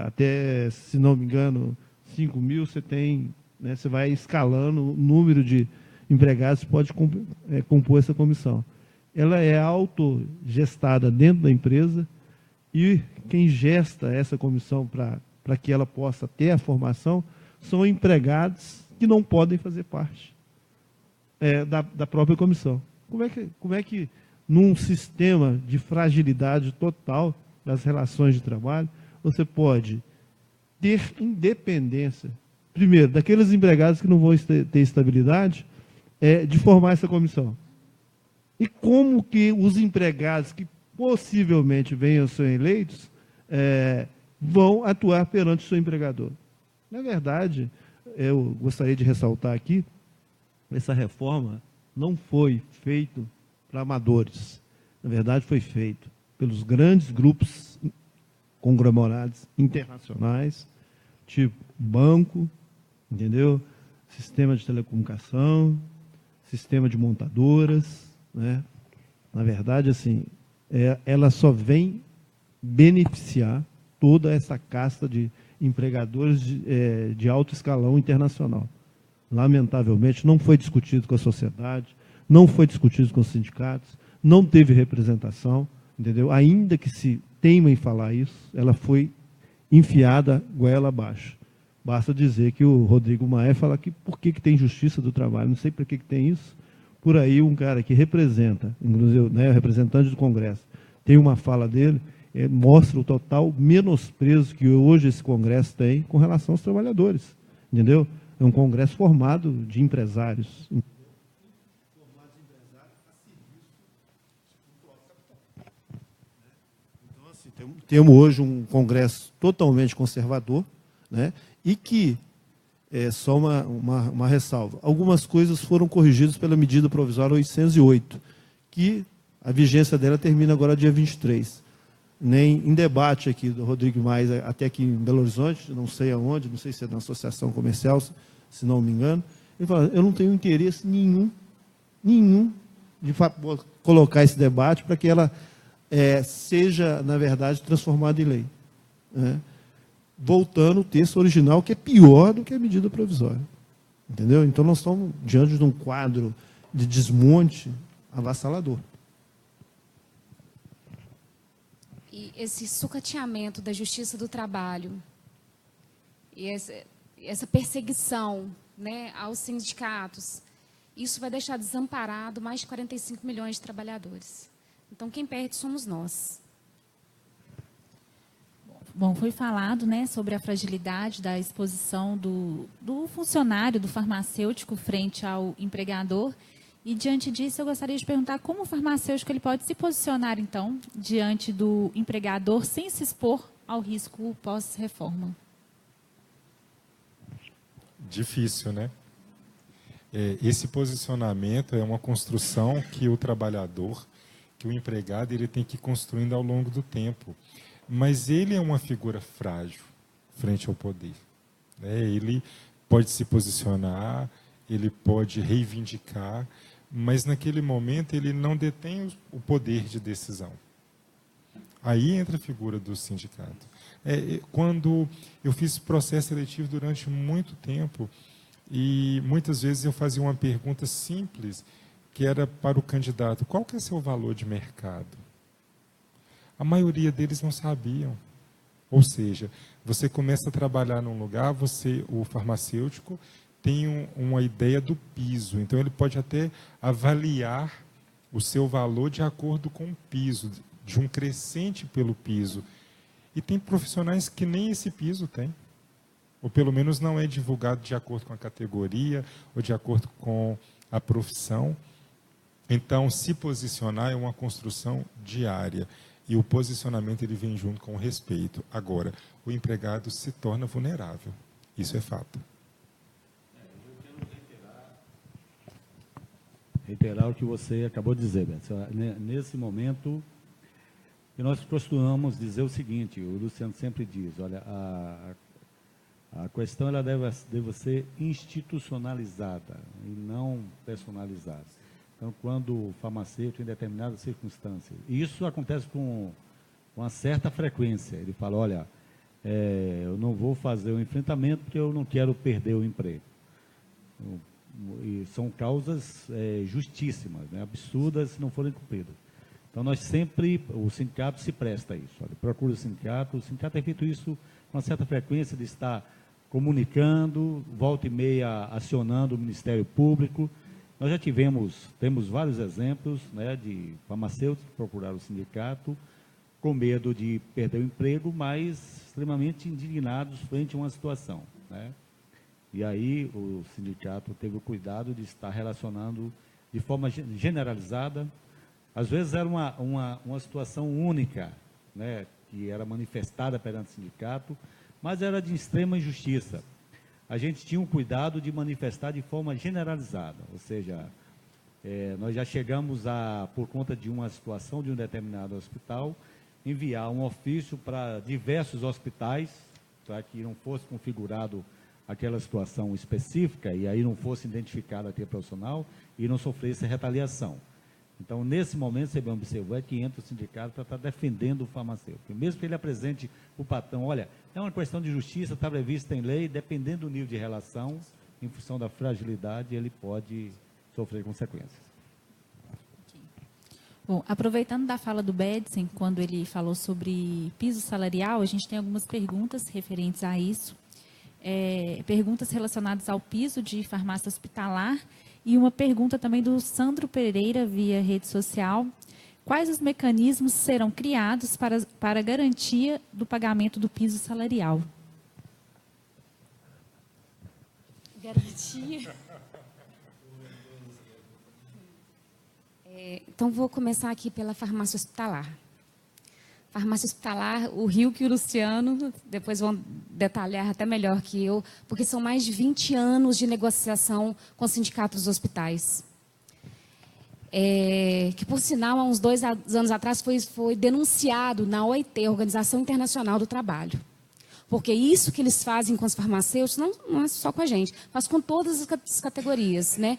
até, se não me engano, 5 mil, você tem, né, você vai escalando o número de empregados que pode compor essa comissão. Ela é autogestada dentro da empresa, e quem gesta essa comissão para que ela possa ter a formação são empregados que não podem fazer parte da própria comissão. Como é que, num sistema de fragilidade total das relações de trabalho, você pode ter independência, primeiro, daqueles empregados que não vão ter estabilidade, de formar essa comissão? E como que os empregados que possivelmente venham a ser eleitos vão atuar perante o seu empregador? Na verdade, eu gostaria de ressaltar aqui, essa reforma não foi feita para amadores. Na verdade, foi feito pelos grandes grupos conglomerados internacionais, tipo banco, entendeu? Sistema de telecomunicação, sistema de montadoras, né? Na verdade, assim, ela só vem beneficiar toda essa casta de empregadores de alto escalão internacional. Lamentavelmente, não foi discutido com a sociedade, não foi discutido com os sindicatos, não teve representação, entendeu? Ainda que se teima em falar isso, ela foi enfiada goela abaixo. Basta dizer que o Rodrigo Maia fala que por que tem justiça do trabalho, não sei por que tem isso. Por aí, um cara que representa, inclusive, né, o representante do Congresso, tem uma fala dele, mostra o total menosprezo que hoje esse Congresso tem com relação aos trabalhadores, entendeu? É um Congresso formado de empresários. Então, assim, temos hoje um Congresso totalmente conservador, né, e que, só uma ressalva, algumas coisas foram corrigidas pela medida provisória 808, que a vigência dela termina agora dia 23. Nem em debate aqui do Rodrigo Maia, até aqui em Belo Horizonte, não sei aonde, não sei se é na Associação Comercial, se não me engano, ele fala, eu não tenho interesse nenhum de colocar esse debate para que ela seja, na verdade, transformada em lei, né? Voltando o texto original, que é pior do que a medida provisória. Entendeu? Então, nós estamos diante de um quadro de desmonte avassalador. E esse sucateamento da justiça do trabalho, e essa perseguição, né, aos sindicatos, isso vai deixar desamparado mais de 45 milhões de trabalhadores. Então, quem perde somos nós. Bom, foi falado, né, sobre a fragilidade da exposição do funcionário, do farmacêutico, frente ao empregador. E, diante disso, eu gostaria de perguntar como o farmacêutico ele pode se posicionar, então, diante do empregador, sem se expor ao risco pós-reforma. Difícil, né? Esse posicionamento é uma construção que o trabalhador, que o empregado, ele tem que ir construindo ao longo do tempo. Mas ele é uma figura frágil frente ao poder, né? Ele pode se posicionar, ele pode reivindicar, mas naquele momento ele não detém o poder de decisão. Aí entra a figura do sindicato. Quando eu fiz processo seletivo durante muito tempo, e muitas vezes eu fazia uma pergunta simples, que era para o candidato, qual que é seu valor de mercado? A maioria deles não sabiam. Ou seja, você começa a trabalhar num lugar, o farmacêutico, tem uma ideia do piso. Então, ele pode até avaliar o seu valor de acordo com o piso, de um crescente pelo piso. E tem profissionais que nem esse piso tem. Ou pelo menos não é divulgado de acordo com a categoria ou de acordo com a profissão. Então, se posicionar é uma construção diária. E o posicionamento ele vem junto com o respeito. Agora, o empregado se torna vulnerável. Isso é fato. Eu quero reiterar o que você acabou de dizer, Beto. Nesse momento, nós costumamos dizer o seguinte, o Luciano sempre diz, olha, a questão ela deve ser institucionalizada e não personalizada. Então, quando o farmacêutico, em determinadas circunstâncias, e isso acontece com uma certa frequência, ele fala, olha, eu não vou fazer o enfrentamento porque eu não quero perder o emprego. E são causas justíssimas, né, absurdas se não forem cumpridas. Então, nós sempre, o sindicato se presta a isso. Olha, procura o sindicato tem feito isso com uma certa frequência de estar comunicando, volta e meia acionando o Ministério Público. Nós já temos vários exemplos, né, de farmacêuticos que procuraram o sindicato com medo de perder o emprego, mas extremamente indignados frente a uma situação, né? E aí o sindicato teve o cuidado de estar relacionando de forma generalizada. Às vezes era uma situação única, né, que era manifestada perante o sindicato, mas era de extrema injustiça. A gente tinha um cuidado de manifestar de forma generalizada, ou seja, nós já chegamos por conta de uma situação de um determinado hospital, enviar um ofício para diversos hospitais, para que não fosse configurado aquela situação específica, e aí não fosse identificado aquele profissional, e não sofresse retaliação. Então, nesse momento, você bem observou, é que entra o sindicato para estar defendendo o farmacêutico. Mesmo que ele apresente o patrão, olha, é uma questão de justiça, está prevista em lei, dependendo do nível de relação, em função da fragilidade, ele pode sofrer consequências. Bom, aproveitando da fala do Bedsen, quando ele falou sobre piso salarial, a gente tem algumas perguntas referentes a isso. Perguntas relacionadas ao piso de farmácia hospitalar e uma pergunta também do Sandro Pereira via rede social. Quais os mecanismos serão criados para a garantia do pagamento do piso salarial? Garantia? Então, vou começar aqui pela farmácia hospitalar. Farmácia hospitalar, o Rio e o Luciano, depois vão detalhar até melhor que eu, porque são mais de 20 anos de negociação com o Sindicato dos Hospitais. Que, por sinal, há uns 2 anos atrás foi denunciado na OIT, Organização Internacional do Trabalho. Porque isso que eles fazem com os farmacêuticos, não é só com a gente, faz com todas as categorias, né?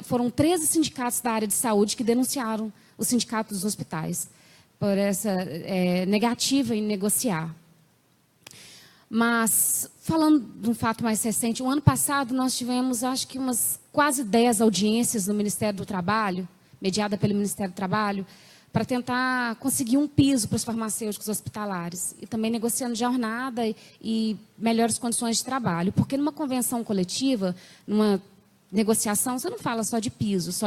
Foram 13 sindicatos da área de saúde que denunciaram o Sindicato dos Hospitais por essa negativa em negociar. Mas, falando de um fato mais recente, o ano passado nós tivemos, acho que umas quase 10 audiências no Ministério do Trabalho, mediada pelo Ministério do Trabalho, para tentar conseguir um piso para os farmacêuticos hospitalares. E também negociando jornada e melhores condições de trabalho. Porque numa convenção coletiva, numa negociação, você não fala só de piso, só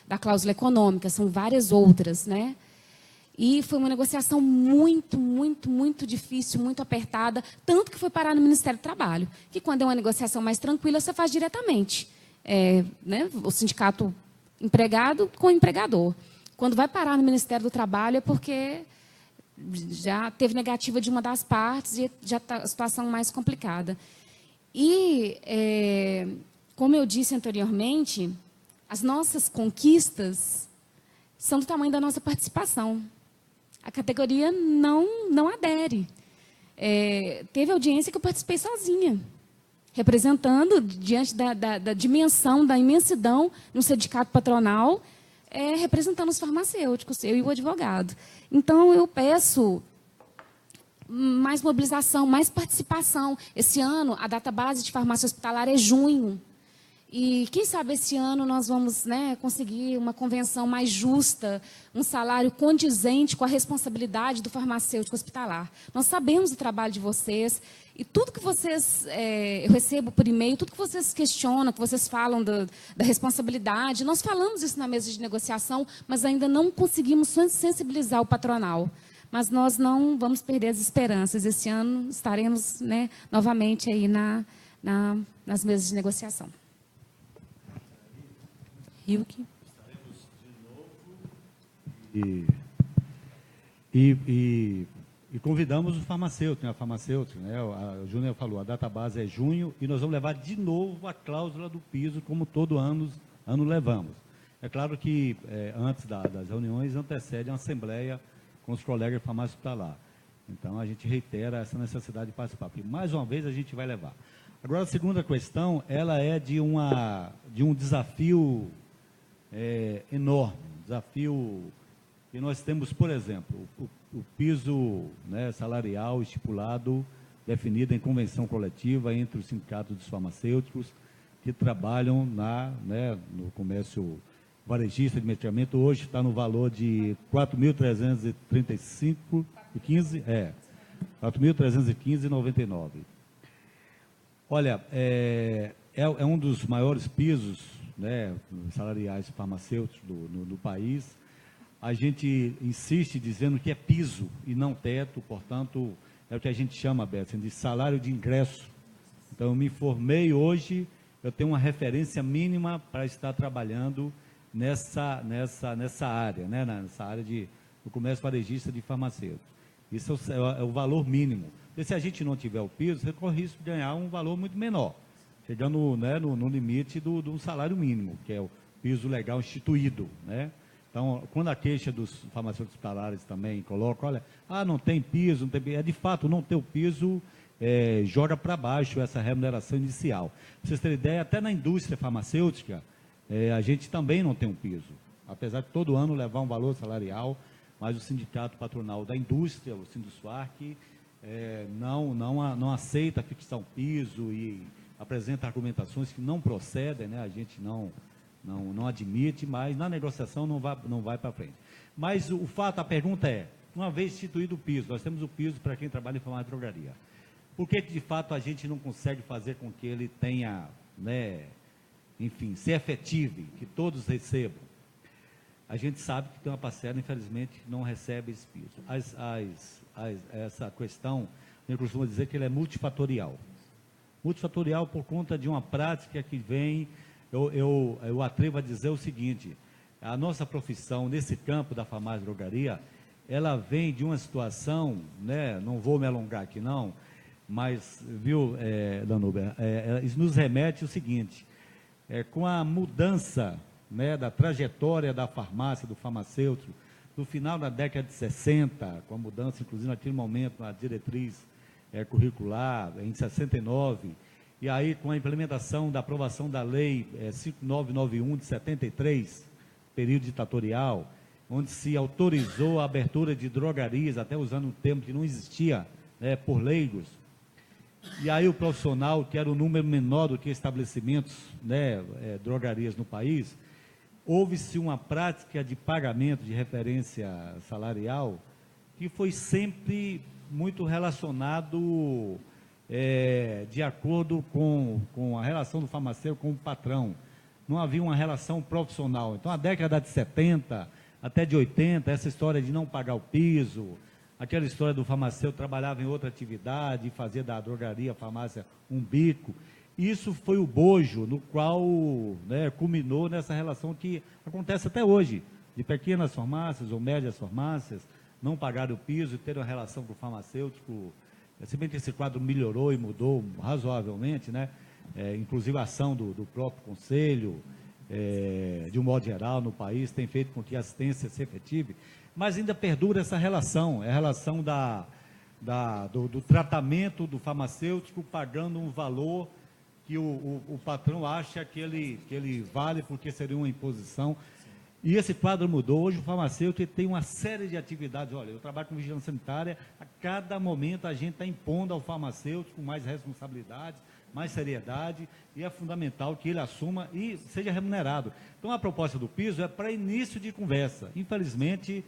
da cláusula econômica, são várias outras, né? E foi uma negociação muito, muito, muito difícil, muito apertada, tanto que foi parar no Ministério do Trabalho, que quando é uma negociação mais tranquila, você faz diretamente. Né? O sindicato empregado com o empregador. Quando vai parar no Ministério do Trabalho é porque já teve negativa de uma das partes e já está a situação mais complicada. E, como eu disse anteriormente, as nossas conquistas são do tamanho da nossa participação. A categoria não adere. Teve audiência que eu participei sozinha, representando, diante da dimensão, da imensidão no sindicato patronal, representando os farmacêuticos, eu e o advogado. Então, eu peço mais mobilização, mais participação. Esse ano, a data base de farmácia hospitalar é junho. E, quem sabe, esse ano nós vamos, né, conseguir uma convenção mais justa, um salário condizente com a responsabilidade do farmacêutico hospitalar. Nós sabemos do trabalho de vocês e tudo que vocês, eu recebo por e-mail, tudo que vocês questionam, que vocês falam da responsabilidade, nós falamos isso na mesa de negociação, mas ainda não conseguimos sensibilizar o patronal. Mas nós não vamos perder as esperanças. Esse ano estaremos, né, novamente aí nas mesas de negociação. Hilke. E convidamos o farmacêutico, né? A farmacêutica, né? O Júnior falou, a data base é junho e nós vamos levar de novo a cláusula do piso, como todo ano levamos. É claro que antes das reuniões antecede uma assembleia com os colegas de farmácia hospitalar. Então, a gente reitera essa necessidade de participar. Porque, mais uma vez, a gente vai levar. Agora, a segunda questão, ela é de um desafio enorme. Desafio que nós temos, por exemplo, o piso, né, salarial estipulado, definido em convenção coletiva entre os sindicatos dos farmacêuticos que trabalham no comércio varejista de medicamento. Hoje está no valor de R$ 4.315,99. Olha, é um dos maiores pisos, né, salariais farmacêuticos do país. A gente insiste dizendo que é piso e não teto, portanto, é o que a gente chama, Beto, de salário de ingresso. Então, eu me informei hoje, eu tenho uma referência mínima para estar trabalhando nessa área, né, nessa área do comércio varejista de farmacêuticos. Isso é o valor mínimo. Porque se a gente não tiver o piso, você corre risco de ganhar um valor muito menor, chegando, né, no limite do salário mínimo, que é o piso legal instituído, né? Então, quando a queixa dos farmacêuticos hospitalares também coloca, olha, não tem piso, não tem piso, de fato, não ter o piso joga para baixo essa remuneração inicial. Para vocês terem ideia, até na indústria farmacêutica, a gente também não tem um piso. apesar de todo ano levar um valor salarial, mas o sindicato patronal da indústria, o Sindusfarc, não aceita fixar um piso e apresenta argumentações que não procedem, né? A gente não admite, mas na negociação não vai para frente. Mas o fato, a pergunta é, uma vez instituído o piso, nós temos o piso para quem trabalha em farmácia e drogaria. Por que de fato a gente não consegue fazer com que ele tenha, né, enfim, se efetive, que todos recebam? A gente sabe que tem uma parcela, infelizmente, que não recebe esse piso. Essa questão, eu costumo dizer que ele é multifatorial. Multifatorial por conta de uma prática que vem, eu atrevo a dizer o seguinte, a nossa profissão nesse campo da farmácia e drogaria, ela vem de uma situação, né, não vou me alongar aqui não, mas, viu, Danúbia, isso nos remete ao seguinte, com a mudança, né, da trajetória da farmácia, do farmacêutico, no final da década de 60, com a mudança, inclusive naquele momento, na diretriz curricular, em 69, e aí com a implementação da aprovação da lei 5991 de 73, período ditatorial, onde se autorizou a abertura de drogarias, até usando um termo que não existia, né, por leigos. E aí o profissional, que era o número menor do que estabelecimentos, né, drogarias no país, houve-se uma prática de pagamento de referência salarial que foi sempre muito relacionado de acordo com a relação do farmacêutico com o patrão. Não havia uma relação profissional. Então, a década de 70 até de 80, essa história de não pagar o piso, aquela história do farmacêutico trabalhava em outra atividade, fazia da drogaria, farmácia, um bico. Isso foi o bojo no qual, né, culminou nessa relação que acontece até hoje, de pequenas farmácias ou médias farmácias não pagarem o piso e terem uma relação com o farmacêutico. Se bem que esse quadro melhorou e mudou razoavelmente, né? Inclusive a ação do próprio Conselho, de um modo geral, no país, tem feito com que a assistência se efetive, mas ainda perdura essa relação, a relação do tratamento do farmacêutico pagando um valor que o patrão acha que ele vale porque seria uma imposição. E esse quadro mudou. Hoje o farmacêutico tem uma série de atividades. Olha, eu trabalho com vigilância sanitária, a cada momento a gente está impondo ao farmacêutico mais responsabilidade, mais seriedade, e é fundamental que ele assuma e seja remunerado. Então a proposta do piso é para início de conversa. Infelizmente,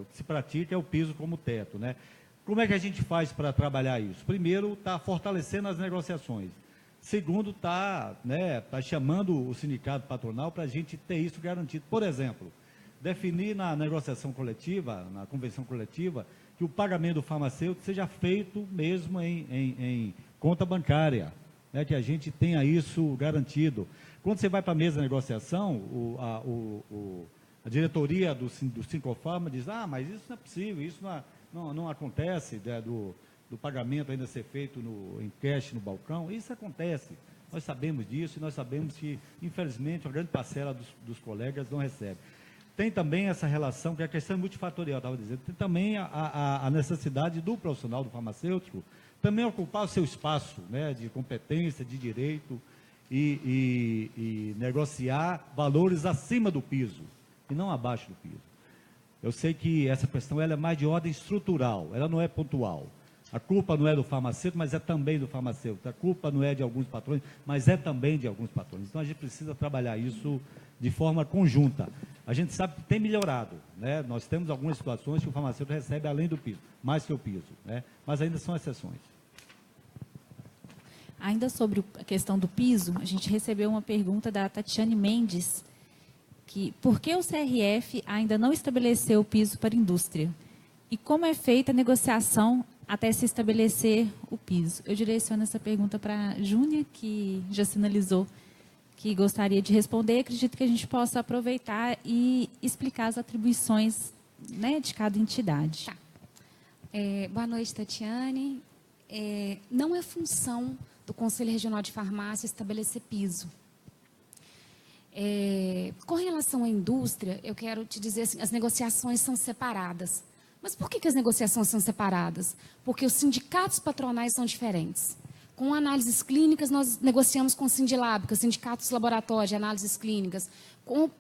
o que se pratica é o piso como teto, né? Como é que a gente faz para trabalhar isso? Primeiro, está fortalecendo as negociações. Segundo, está chamando o sindicato patronal para a gente ter isso garantido. Por exemplo, definir na negociação coletiva, na convenção coletiva, que o pagamento do farmacêutico seja feito mesmo em conta bancária, né, que a gente tenha isso garantido. Quando você vai para a mesa de negociação, a diretoria do Sincofarma diz, mas isso não é possível, isso não acontece, né, do pagamento ainda ser feito em cash no balcão. Isso acontece, nós sabemos disso e nós sabemos que, infelizmente, uma grande parcela dos colegas não recebe. Tem também essa relação, que é a questão multifatorial, estava dizendo, tem também a necessidade do profissional, do farmacêutico, também ocupar o seu espaço, né, de competência, de direito e negociar valores acima do piso e não abaixo do piso. Eu sei que essa questão ela é mais de ordem estrutural, ela não é pontual. A culpa não é do farmacêutico, mas é também do farmacêutico. A culpa não é de alguns patrões, mas é também de alguns patrões. Então, a gente precisa trabalhar isso de forma conjunta. A gente sabe que tem melhorado, né? Nós temos algumas situações que o farmacêutico recebe além do piso, mais que o piso, né? Mas ainda são exceções. Ainda sobre a questão do piso, a gente recebeu uma pergunta da Tatiane Mendes, que por que o CRF ainda não estabeleceu o piso para a indústria? E como é feita a negociação até se estabelecer o piso? Eu direciono essa pergunta para a Júnia, que já sinalizou que gostaria de responder. Acredito que a gente possa aproveitar e explicar as atribuições, né, de cada entidade. Tá. Boa noite, Tatiane. Não é função do Conselho Regional de Farmácia estabelecer piso. Com relação à indústria, eu quero te dizer assim, as negociações são separadas. Mas por que as negociações são separadas? Porque os sindicatos patronais são diferentes. Com análises clínicas, nós negociamos com o Sindilab, que é o Sindicato dos Laboratórios de Análises Clínicas.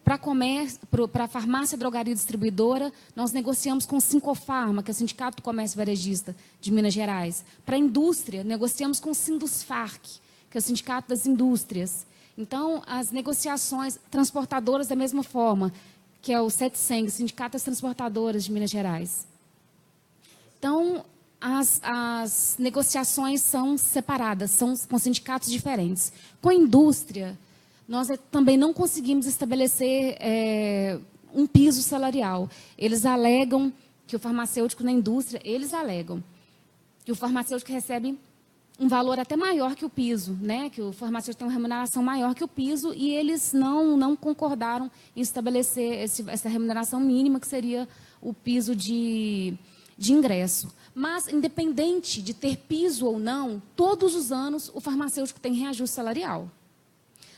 Para a farmácia, drogaria e distribuidora, nós negociamos com o Sincofarma, que é o Sindicato do Comércio Varejista de Minas Gerais. Para a indústria, negociamos com o Sindusfarc, que é o Sindicato das Indústrias. Então, as negociações transportadoras da mesma forma, que é o SETSENG, Sindicato das Transportadoras de Minas Gerais. Então, as negociações são separadas, são com sindicatos diferentes. Com a indústria, nós também não conseguimos estabelecer um piso salarial. Eles alegam que o farmacêutico na indústria, eles alegam que o farmacêutico recebe um valor até maior que o piso, né? Que o farmacêutico tem uma remuneração maior que o piso, e eles não concordaram em estabelecer essa remuneração mínima, que seria o piso de ingresso. Mas, independente de ter piso ou não, todos os anos o farmacêutico tem reajuste salarial.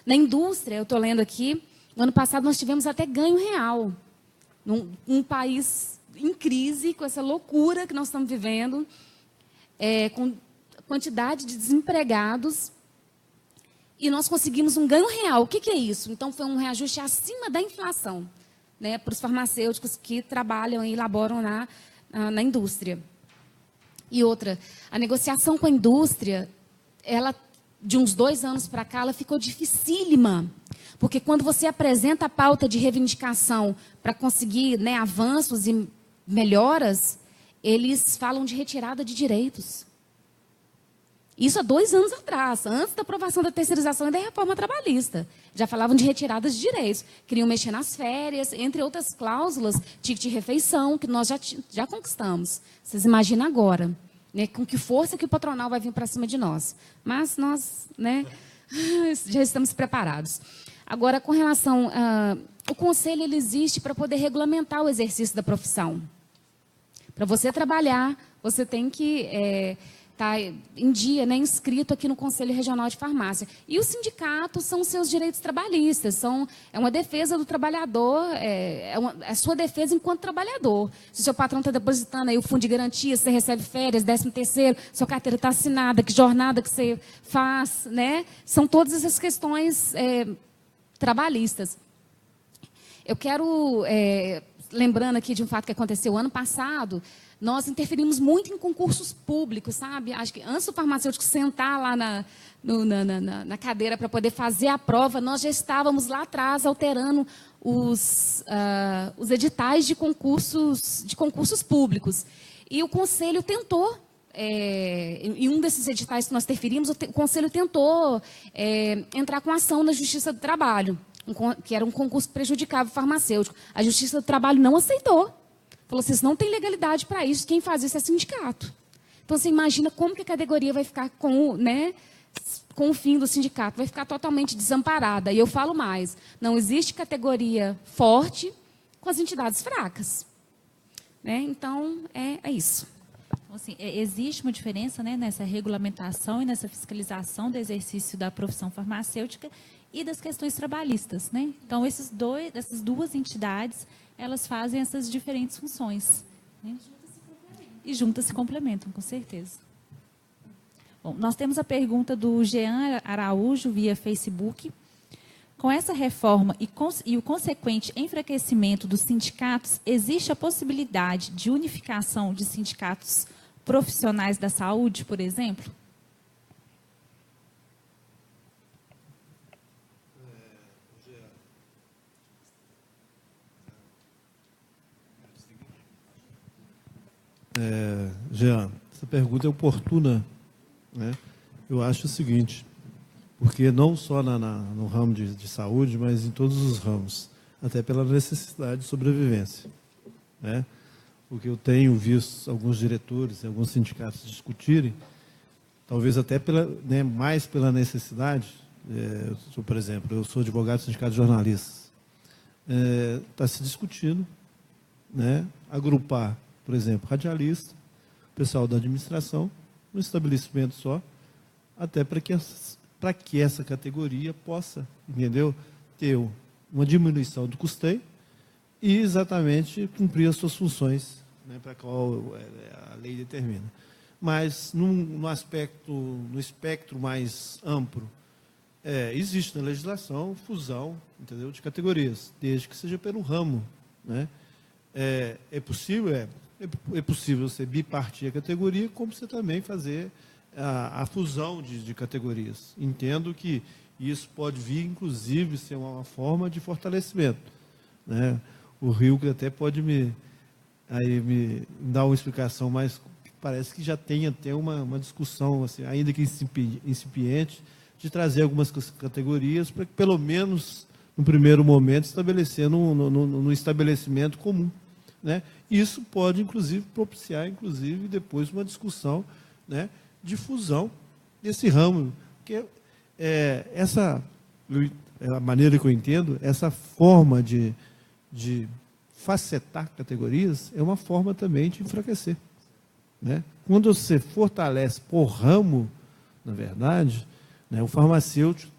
Na indústria, eu estou lendo aqui, no ano passado nós tivemos até ganho real. Num país em crise, com essa loucura que nós estamos vivendo, com quantidade de desempregados, e nós conseguimos um ganho real. O que é isso? Então, foi um reajuste acima da inflação, né, para os farmacêuticos que trabalham e elaboram na indústria. E outra, a negociação com a indústria, ela, de uns 2 anos para cá, ela ficou dificílima. Porque quando você apresenta a pauta de reivindicação para conseguir, né, avanços e melhoras, eles falam de retirada de direitos. Isso há 2 anos atrás, antes da aprovação da terceirização e da reforma trabalhista. Já falavam de retirada de direitos. Queriam mexer nas férias, entre outras cláusulas, ticket de refeição, que nós já conquistamos. Vocês imaginam agora, né, com que força que o patronal vai vir para cima de nós. Mas nós, né, já estamos preparados. Agora, com relação o conselho, ele existe para poder regulamentar o exercício da profissão. Para você trabalhar, você tem que estar em dia, né, inscrito aqui no Conselho Regional de Farmácia. E os sindicatos são os seus direitos trabalhistas, é uma defesa do trabalhador, é a sua defesa enquanto trabalhador. Se o seu patrão está depositando aí o fundo de garantia, você recebe férias, 13º, sua carteira está assinada, que jornada que você faz, né? São todas essas questões trabalhistas. Eu quero, lembrando aqui de um fato que aconteceu ano passado, nós interferimos muito em concursos públicos, sabe? Acho que antes do farmacêutico sentar lá na cadeira para poder fazer a prova, nós já estávamos lá atrás alterando os editais de concursos públicos. E o Conselho tentou, em um desses editais que nós interferimos, o Conselho tentou entrar com ação na Justiça do Trabalho, que era um concurso que prejudicava o farmacêutico. A Justiça do Trabalho não aceitou. Falou, vocês não têm legalidade para isso, quem faz isso é sindicato. Então, você imagina como que a categoria vai ficar com o fim do sindicato, vai ficar totalmente desamparada. E eu falo mais, não existe categoria forte com as entidades fracas. Né? Então, é isso. Então, assim, existe uma diferença, né, nessa regulamentação e nessa fiscalização do exercício da profissão farmacêutica e das questões trabalhistas. Né? Então, essas 2 entidades, elas fazem essas diferentes funções. Né? E juntas se complementam, com certeza. Bom, nós temos a pergunta do Jean Araújo, via Facebook. Com essa reforma e o consequente enfraquecimento dos sindicatos, existe a possibilidade de unificação de sindicatos profissionais da saúde, por exemplo? Jean, essa pergunta é oportuna, né? Eu acho o seguinte, porque não só no ramo de saúde, mas em todos os ramos, até pela necessidade de sobrevivência, né? Porque eu tenho visto alguns diretores e alguns sindicatos discutirem, talvez até mais pela necessidade, por exemplo, eu sou advogado do Sindicato de Jornalistas, está se discutindo, né, agrupar, por exemplo, radialista, pessoal da administração, um estabelecimento só, até para que essa categoria possa, entendeu, ter uma diminuição do custeio e exatamente cumprir as suas funções, né, para a qual a lei determina. Mas no espectro mais amplo, existe na legislação fusão, entendeu, de categorias, desde que seja pelo ramo, né? É possível você bipartir a categoria, como você também fazer a fusão de categorias. Entendo que isso pode vir, inclusive, ser uma forma de fortalecimento, né? O Rio até pode me dar uma explicação, mas parece que já tem até uma discussão, assim, ainda que incipiente, de trazer algumas categorias para que, pelo menos, no primeiro momento, estabelecer no estabelecimento comum, né? Isso pode, inclusive, propiciar, depois uma discussão, né, de fusão desse ramo, porque a maneira que eu entendo, essa forma de facetar categorias é uma forma também de enfraquecer, né? Quando você fortalece por ramo, na verdade, né, o farmacêutico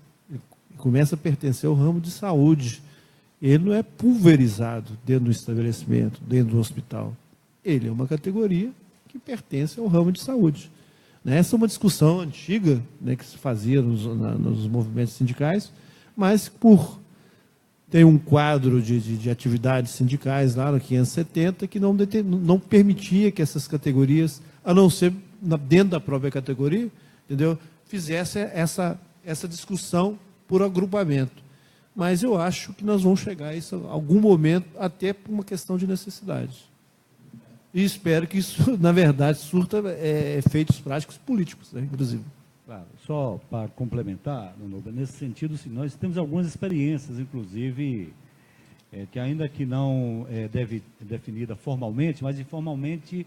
começa a pertencer ao ramo de saúde. Ele não é pulverizado dentro do estabelecimento, dentro do hospital. Ele é uma categoria que pertence ao ramo de saúde. Essa é uma discussão antiga, né, que se fazia nos movimentos sindicais, mas tem um quadro de atividades sindicais lá no 570 que não permitia que essas categorias, a não ser dentro da própria categoria, entendeu, fizesse essa discussão por agrupamento. Mas eu acho que nós vamos chegar a isso em algum momento, até por uma questão de necessidade. E espero que isso, na verdade, surta efeitos práticos políticos, né, inclusive. Claro, só para complementar, nesse sentido, sim, nós temos algumas experiências, inclusive, que ainda que não definida formalmente, mas informalmente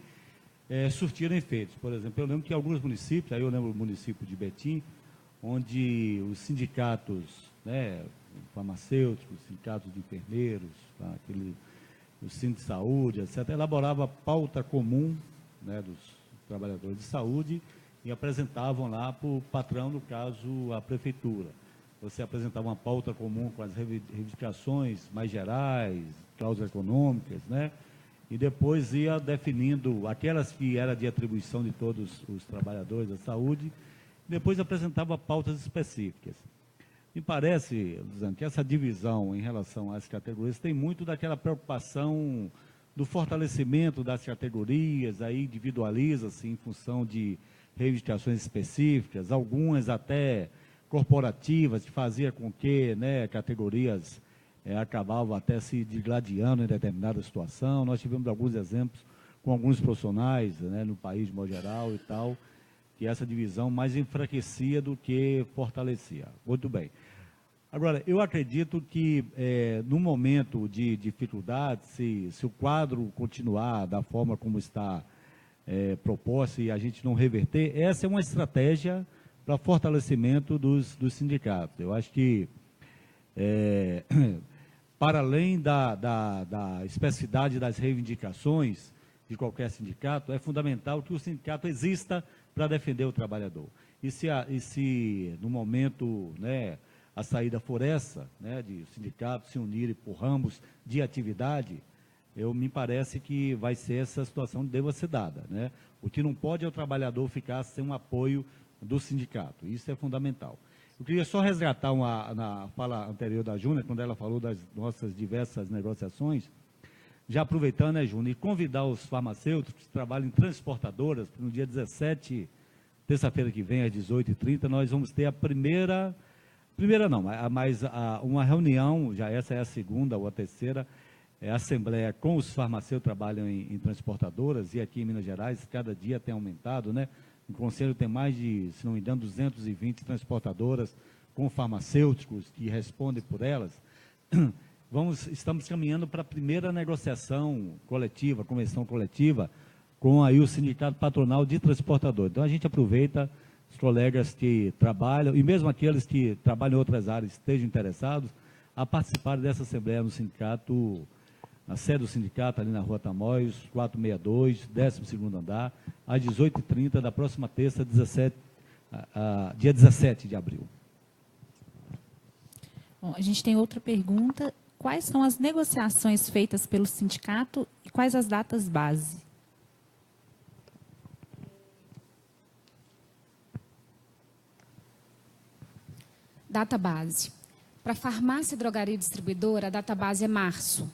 surtiram efeitos. Por exemplo, eu lembro que alguns municípios, aí eu lembro o município de Betim, onde os sindicatos, né, farmacêuticos, sindicatos de enfermeiros, tá, o Sindicato de Saúde, etc., elaborava pauta comum, né, dos trabalhadores de saúde e apresentavam lá para o patrão, no caso, a prefeitura. Você apresentava uma pauta comum com as reivindicações mais gerais, cláusulas econômicas, né, e depois ia definindo aquelas que eram de atribuição de todos os trabalhadores da saúde, depois apresentava pautas específicas. Me parece, Luzano, que essa divisão em relação às categorias tem muito daquela preocupação do fortalecimento das categorias, aí individualiza-se em função de reivindicações específicas, algumas até corporativas, que fazia com que, né, categorias acabavam até se digladiando em determinada situação. Nós tivemos alguns exemplos com alguns profissionais, né, no país de modo geral e tal, que essa divisão mais enfraquecia do que fortalecia. Muito bem. Agora, eu acredito que, no momento de dificuldade, se o quadro continuar da forma como está proposto e a gente não reverter, essa é uma estratégia para fortalecimento dos sindicatos. Eu acho que, para além da especificidade das reivindicações de qualquer sindicato, é fundamental que o sindicato exista para defender o trabalhador. E se no momento, né, a saída for essa, né, de sindicatos se unirem por ramos de atividade, me parece que vai ser essa situação que deva ser dada, né? O que não pode é o trabalhador ficar sem um apoio do sindicato. Isso é fundamental. Eu queria só resgatar na fala anterior da Júnior, quando ela falou das nossas diversas negociações, já aproveitando, né, Júnior, e convidar os farmacêuticos que trabalham em transportadoras, porque no dia 17, terça-feira que vem, às 18h30, nós vamos ter uma reunião, já essa é a segunda ou a terceira, assembleia com os farmacêuticos que trabalham em transportadoras, e aqui em Minas Gerais, cada dia tem aumentado, né? O Conselho tem mais de, se não me engano, 220 transportadoras com farmacêuticos que respondem por elas. Estamos caminhando para a primeira negociação coletiva, convenção coletiva, com aí o Sindicato Patronal de Transportadores. Então, a gente aproveita os colegas que trabalham, e mesmo aqueles que trabalham em outras áreas estejam interessados, a participar dessa assembleia no sindicato, na sede do sindicato, ali na Rua Tamoios, 462, 12º andar, às 18h30 da próxima terça, dia 17 de abril. Bom, a gente tem outra pergunta. Quais são as negociações feitas pelo sindicato e quais as datas base? Database. Para farmácia, drogaria e distribuidora, a database é março.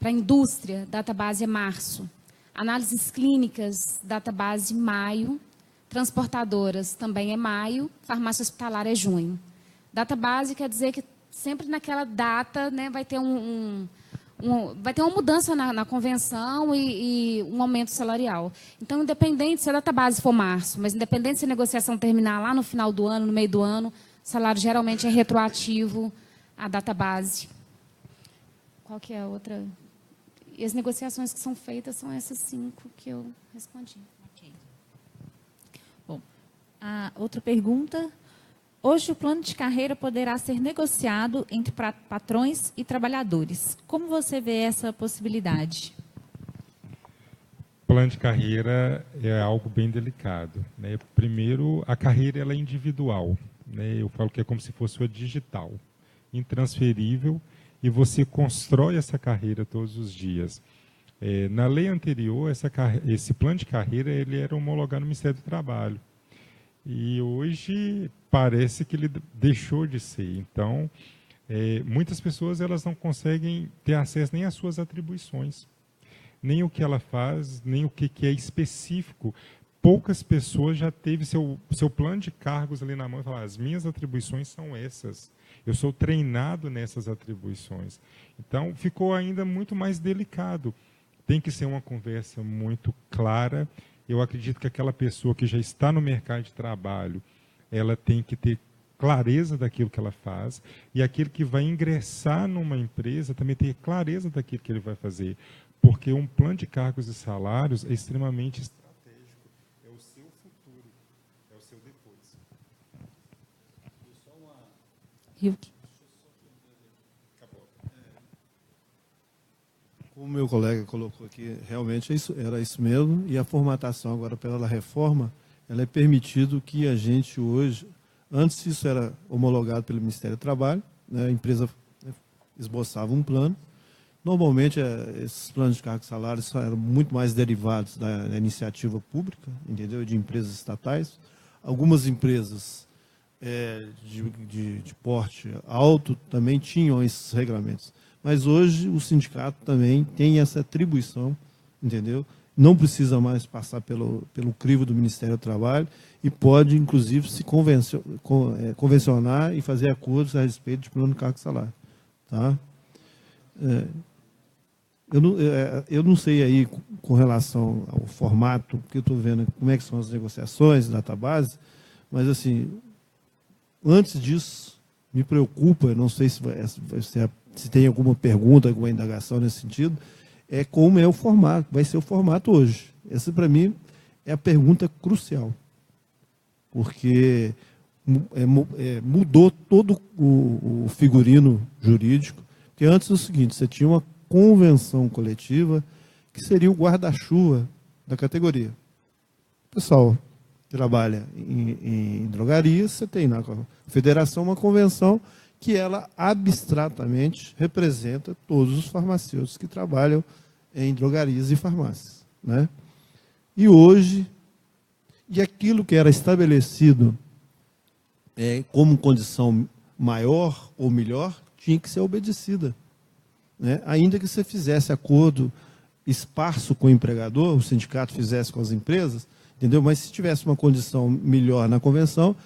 Para a indústria, database é março. Análises clínicas, database maio. Transportadoras também é maio. Farmácia hospitalar é junho. Database quer dizer que sempre naquela data, né, vai ter vai ter uma mudança na convenção e um aumento salarial. Então, independente se a database for março, mas independente se a negociação terminar lá no final do ano, no meio do ano, o salário geralmente é retroativo à database. Qual que é a outra? E as negociações que são feitas são essas 5 que eu respondi. Ok. Bom, a outra pergunta. Hoje o plano de carreira poderá ser negociado entre patrões e trabalhadores. Como você vê essa possibilidade? Plano de carreira é algo bem delicado, né? Primeiro, a carreira ela é individual, né? Eu falo que é como se fosse uma digital, intransferível, e você constrói essa carreira todos os dias. Na lei anterior, esse plano de carreira ele era homologado no Ministério do Trabalho. E hoje parece que ele deixou de ser. Então, muitas pessoas elas não conseguem ter acesso nem às suas atribuições, nem o que ela faz, nem o que é específico. Poucas pessoas já teve seu plano de cargos ali na mão e falar, as minhas atribuições são essas. Eu sou treinado nessas atribuições. Então, ficou ainda muito mais delicado. Tem que ser uma conversa muito clara. Eu acredito que aquela pessoa que já está no mercado de trabalho, ela tem que ter clareza daquilo que ela faz, e aquele que vai ingressar numa empresa também ter clareza daquilo que ele vai fazer, porque um plano de cargos e salários é extremamente estratégico, é o seu futuro, é o seu depois. Hilke. Como o meu colega colocou aqui, realmente era isso mesmo, e a formatação agora pela reforma, ela é permitido que a gente hoje, antes isso era homologado pelo Ministério do Trabalho, né, a empresa esboçava um plano, normalmente esses planos de cargos e salários eram muito mais derivados da iniciativa pública, entendeu, de empresas estatais, algumas empresas de porte alto também tinham esses regulamentos. Mas hoje o sindicato também tem essa atribuição, entendeu? Não precisa mais passar pelo crivo do Ministério do Trabalho e pode, inclusive, se convencionar e fazer acordos a respeito de plano de cargo e salário. Tá? Eu não sei aí com relação ao formato, porque eu estou vendo como é que são as negociações, database, mas, assim, antes disso, me preocupa, não sei se tem alguma pergunta, alguma indagação nesse sentido, como é o formato, vai ser o formato hoje. Essa, para mim, é a pergunta crucial, porque mudou todo o figurino jurídico, porque antes é o seguinte, você tinha uma convenção coletiva que seria o guarda-chuva da categoria. O pessoal trabalha em drogarias, você tem na federação uma convenção que ela abstratamente representa todos os farmacêuticos que trabalham em drogarias e farmácias, né? E hoje, aquilo que era estabelecido como condição maior ou melhor, tinha que ser obedecida, né? Ainda que você fizesse acordo esparso com o empregador, o sindicato fizesse com as empresas, entendeu? Mas se tivesse uma condição melhor na convenção,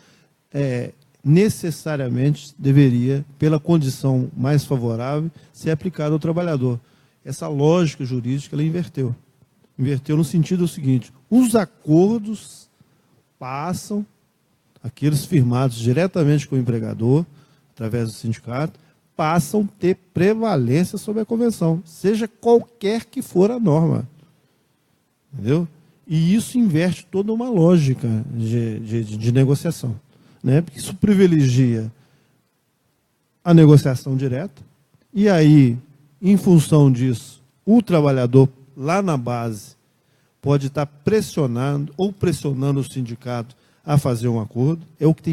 necessariamente deveria, pela condição mais favorável, ser aplicado ao trabalhador. Essa lógica jurídica, ela inverteu. Inverteu no sentido seguinte, os acordos passam, aqueles firmados diretamente com o empregador, através do sindicato, passam a ter prevalência sobre a convenção, seja qualquer que for a norma. Entendeu? E isso inverte toda uma lógica de negociação, né? Porque isso privilegia a negociação direta, e aí, em função disso, o trabalhador lá na base pode estar pressionando ou pressionando o sindicato a fazer um acordo. É o que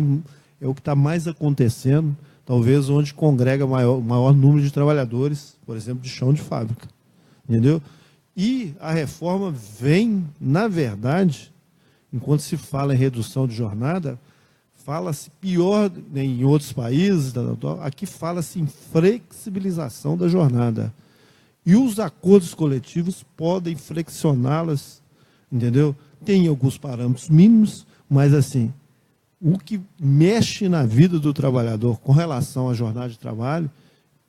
está mais acontecendo, talvez onde congrega maior número de trabalhadores, por exemplo, de chão de fábrica. Entendeu? E a reforma vem, na verdade, enquanto se fala em redução de jornada, fala-se pior, né, em outros países, aqui fala-se em flexibilização da jornada. E os acordos coletivos podem flexioná-las, entendeu? Tem alguns parâmetros mínimos, mas assim, o que mexe na vida do trabalhador com relação à jornada de trabalho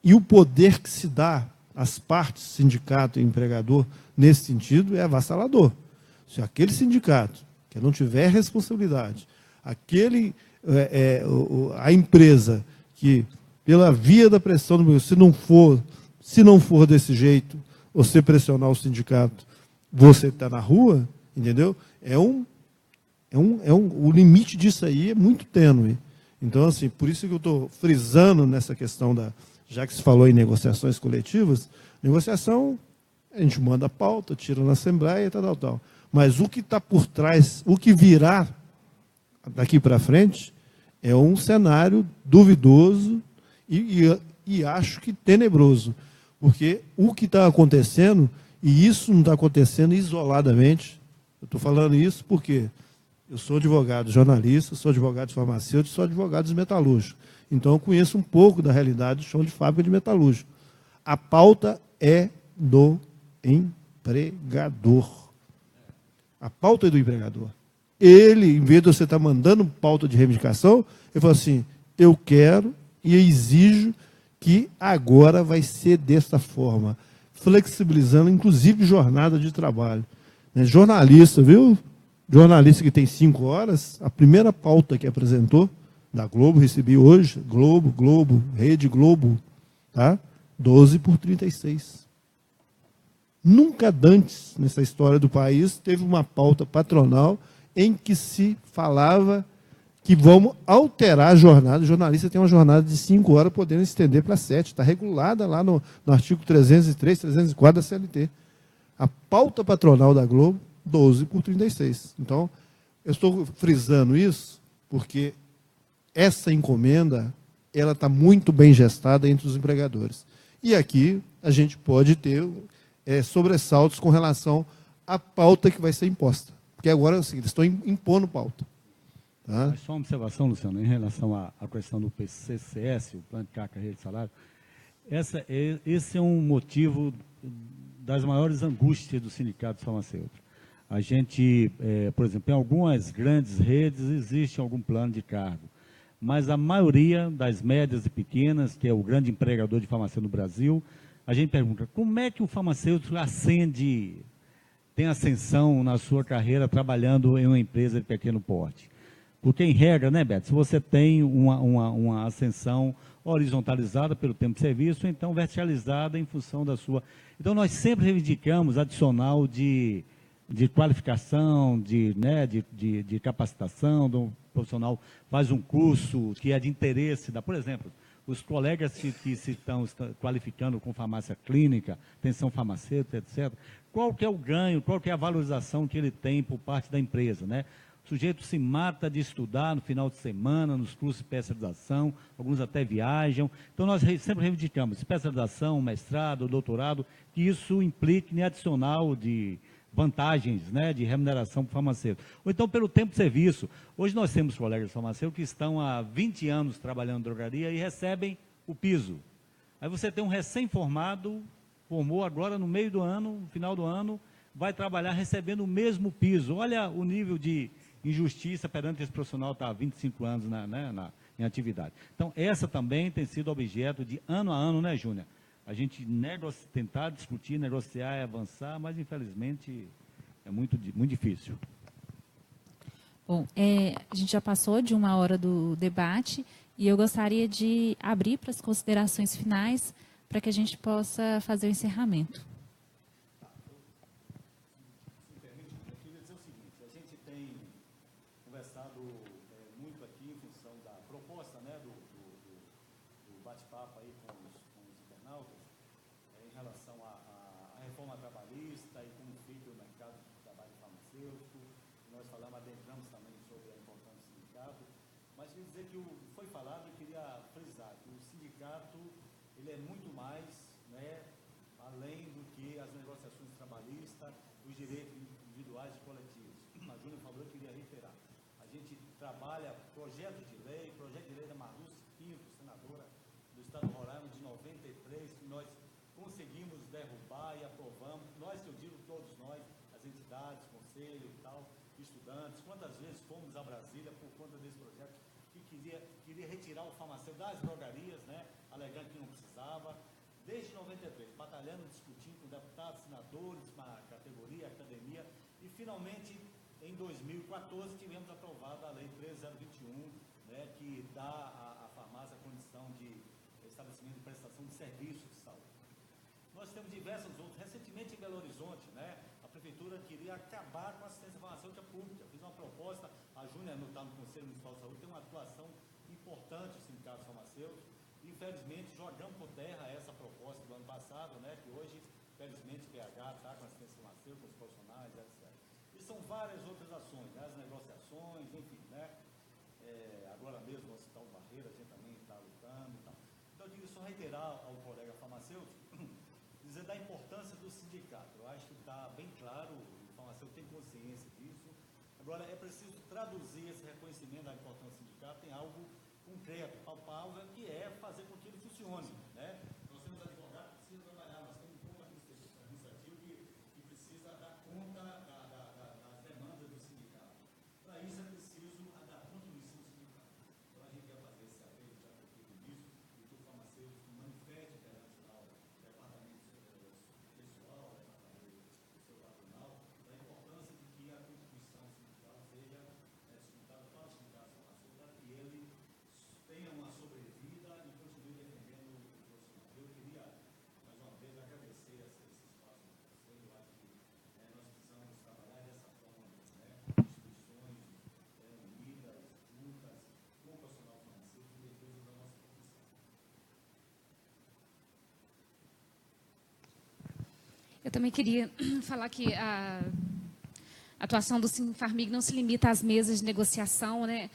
e o poder que se dá às partes, sindicato e empregador, nesse sentido, é avassalador. Se aquele sindicato que não tiver responsabilidade, a empresa que, pela via da pressão do se não for desse jeito, você pressionar o sindicato, você está na rua, entendeu? O limite disso aí é muito tênue. Então, assim, por isso que eu estou frisando nessa questão já que se falou em negociações coletivas, negociação, a gente manda a pauta, tira na Assembleia e tal. Mas o que está por trás, o que virá daqui para frente, é um cenário duvidoso e acho que tenebroso. Porque o que está acontecendo, e isso não está acontecendo isoladamente, eu estou falando isso porque eu sou advogado jornalista, sou advogado farmacêutico, sou advogado metalúrgico. Então, eu conheço um pouco da realidade do chão de fábrica de metalúrgico. A pauta é do empregador. A pauta é do empregador. Ele, em vez de você estar mandando pauta de reivindicação, ele fala assim, eu quero e exijo que agora vai ser dessa forma, flexibilizando, inclusive, jornada de trabalho. Jornalista, viu? Jornalista que tem 5 horas, a primeira pauta que apresentou, da Globo, recebi hoje, Globo, Rede Globo, tá? 12/36. Nunca antes, nessa história do país, teve uma pauta patronal em que se falava que vamos alterar a jornada. O jornalista tem uma jornada de 5 horas, podendo estender para 7. Está regulada lá no artigo 303, 304 da CLT. A pauta patronal da Globo, 12/36. Então, eu estou frisando isso porque essa encomenda ela está muito bem gestada entre os empregadores. E aqui a gente pode ter sobressaltos com relação à pauta que vai ser imposta. Porque agora é o seguinte, estão impondo pauta. Tá? Mas só uma observação, Luciano, em relação à questão do PCCS, o Plano de Carreira de Salário, esse é um motivo das maiores angústias do sindicato farmacêutico. A gente, por exemplo, em algumas grandes redes existe algum plano de cargo, mas a maioria das médias e pequenas, que é o grande empregador de farmácia no Brasil, a gente pergunta, como é que o farmacêutico tem ascensão na sua carreira trabalhando em uma empresa de pequeno porte? Porque, em regra, né, Beto, se você tem uma ascensão horizontalizada pelo tempo de serviço, então verticalizada em função da sua... Então, nós sempre reivindicamos adicional de qualificação, de capacitação, do profissional faz um curso que é de interesse, por exemplo, os colegas que se estão qualificando com farmácia clínica, atenção farmacêutica, etc., qual que é o ganho, qual que é a valorização que ele tem por parte da empresa, né? O sujeito se mata de estudar no final de semana, nos cursos de especialização, alguns até viajam. Então, nós sempre reivindicamos especialização, mestrado, doutorado, que isso implique em adicional de vantagens, né, de remuneração para o farmacêutico. Ou então, pelo tempo de serviço. Hoje nós temos colegas farmacêuticos que estão há 20 anos trabalhando em drogaria e recebem o piso. Aí você tem um recém-formado, formou agora no meio do ano, no final do ano, vai trabalhar recebendo o mesmo piso. Olha o nível de injustiça perante esse profissional que está há 25 anos em atividade. Então, essa também tem sido objeto de ano a ano, né, Júnior? A gente tentar discutir, negociar e avançar, mas, infelizmente, é muito difícil. Bom, a gente já passou de 1 hora do debate e eu gostaria de abrir para as considerações finais para que a gente possa fazer o encerramento. Ele é muito mais, né, além do que as negociações trabalhistas, os direitos individuais e coletivos. A Júlia falou, eu queria reiterar. A gente trabalha projeto de lei, projeto de lei da Marluce Pinto, senadora do Estado do Roraima, de 93, que nós conseguimos derrubar e aprovamos. Nós, que eu digo, todos nós, as entidades, conselho e tal, estudantes, quantas vezes fomos a Brasília por conta desse projeto que queria retirar o farmacêutico das drogarias, né, alegando que não precisava. Desde 93, batalhando, discutindo com deputados, senadores, a categoria, a academia, e finalmente, em 2014, tivemos aprovada a Lei 13021, né, que dá à farmácia a condição de estabelecimento de prestação de serviços de saúde. Nós temos diversos outros. Recentemente, em Belo Horizonte, né, a prefeitura queria acabar com a assistência farmacêutica pública. Fiz uma proposta, a Júnior está no Conselho Municipal de Saúde, tem uma atuação importante o sindicato farmacêutico. Infelizmente, jogamos por terra essa proposta do ano passado, né, que hoje, infelizmente, o BH está com assistência farmacêutica, com os profissionais, etc. E são várias outras ações, né, as negociações, enfim, né, agora mesmo no Hospital Barreira, a gente também está lutando e tal. Então, eu digo só reiterar ao colega farmacêutico, dizer da importância do sindicato. Eu acho que está bem claro, o farmacêutico tem consciência disso. Agora, é preciso traduzir esse reconhecimento da importância do sindicato em algo concreto, palpável, que é fazer com que ele funcione, né? Nós temos advogado que precisa trabalhar, nós temos um povo administrativo que precisa dar conta das demandas do sindicato. Para isso é preciso dar contribuição sindical. Então a gente quer fazer esse apelo, já foi feito nisso, e que o farmacêutico manifeste perante o departamento pessoal, departamento do seu patronal, da importância de que a contribuição sindical seja disputada para o sindicato farmacêutico, para que ele tenha uma sobrevida e continue defendendo o profissional. Eu queria, mais uma vez, agradecer esse espaço do Conselho. Eu acho que nós precisamos trabalhar dessa forma, né, instituições unidas, juntas, com o profissional farmacêutico em defesa da nossa profissão. Eu também queria falar que a atuação do Sinfarmig não se limita às mesas de negociação, né?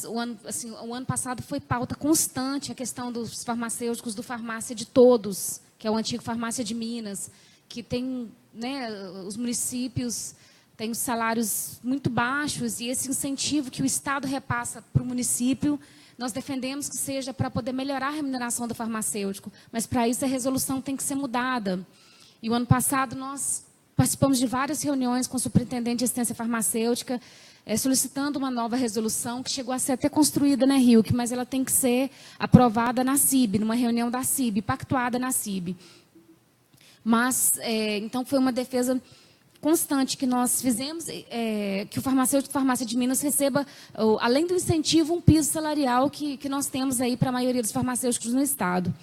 O ano passado foi pauta constante a questão dos farmacêuticos do Farmácia de Todos, que é o antigo Farmácia de Minas, que tem, né, os municípios têm os salários muito baixos, e esse incentivo que o Estado repassa para o município, nós defendemos que seja para poder melhorar a remuneração do farmacêutico, mas para isso a resolução tem que ser mudada. E o ano passado nós participamos de várias reuniões com o superintendente de assistência farmacêutica, solicitando uma nova resolução, que chegou a ser até construída na RIUC, mas ela tem que ser aprovada na CIB, numa reunião da CIB, pactuada na CIB. Mas, então, foi uma defesa constante que nós fizemos, que o farmacêutico Farmácia de Minas receba, além do incentivo, um piso salarial que nós temos aí para a maioria dos farmacêuticos no Estado.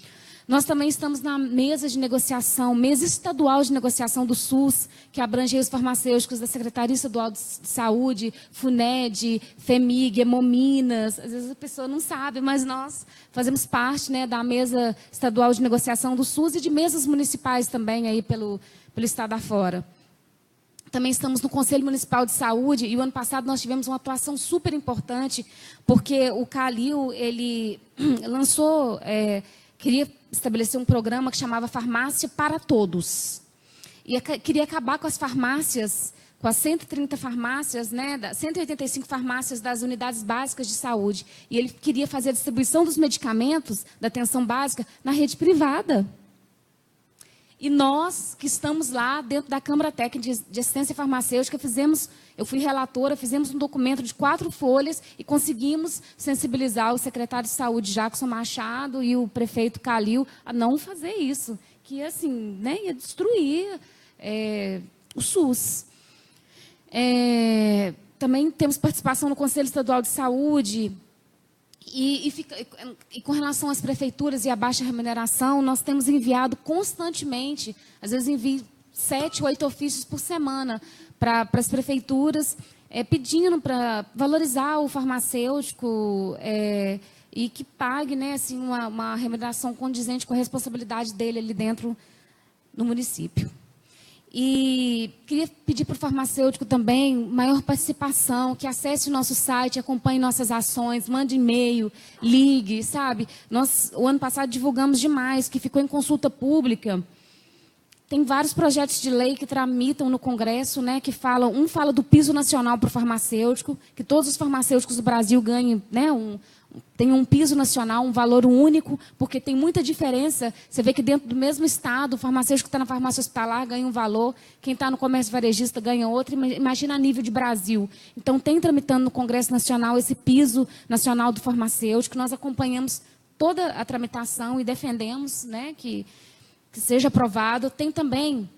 Nós também estamos na mesa de negociação, mesa estadual de negociação do SUS, que abrange os farmacêuticos da Secretaria Estadual de Saúde, FUNED, FEMIG, Hemominas. Às vezes a pessoa não sabe, mas nós fazemos parte, né, da mesa estadual de negociação do SUS e de mesas municipais também aí pelo Estado afora. Também estamos no Conselho Municipal de Saúde, e o ano passado nós tivemos uma atuação super importante, porque o Calil, ele lançou, queria estabelecer um programa que chamava Farmácia para Todos. E queria acabar com as farmácias, com as 130 farmácias, né, 185 farmácias das unidades básicas de saúde. E ele queria fazer a distribuição dos medicamentos da atenção básica na rede privada. E nós, que estamos lá dentro da Câmara Técnica de Assistência Farmacêutica, eu fui relatora, fizemos um documento de 4 folhas e conseguimos sensibilizar o secretário de Saúde, Jackson Machado, e o prefeito Calil a não fazer isso, que assim, né, ia destruir o SUS. Também temos participação no Conselho Estadual de Saúde. E com relação às prefeituras e à baixa remuneração, nós temos enviado constantemente, às vezes envio 7, 8 ofícios por semana para as prefeituras, pedindo para valorizar o farmacêutico e que pague, né, assim, uma remuneração condizente com a responsabilidade dele ali dentro no município. E queria pedir para o farmacêutico também maior participação, que acesse o nosso site, acompanhe nossas ações, mande e-mail, ligue, sabe? Nós, o ano passado, divulgamos demais, que ficou em consulta pública, Tem vários projetos de lei que tramitam no Congresso, né, que falam, um fala do piso nacional para o farmacêutico, que todos os farmacêuticos do Brasil ganhem, né, tem um piso nacional, um valor único, porque tem muita diferença. Você vê que dentro do mesmo estado, o farmacêutico que está na farmácia hospitalar ganha um valor, quem está no comércio varejista ganha outro. Imagina a nível de Brasil. Então, tem tramitando no Congresso Nacional esse piso nacional do farmacêutico. Nós acompanhamos toda a tramitação e defendemos, né, que seja aprovado. Tem também,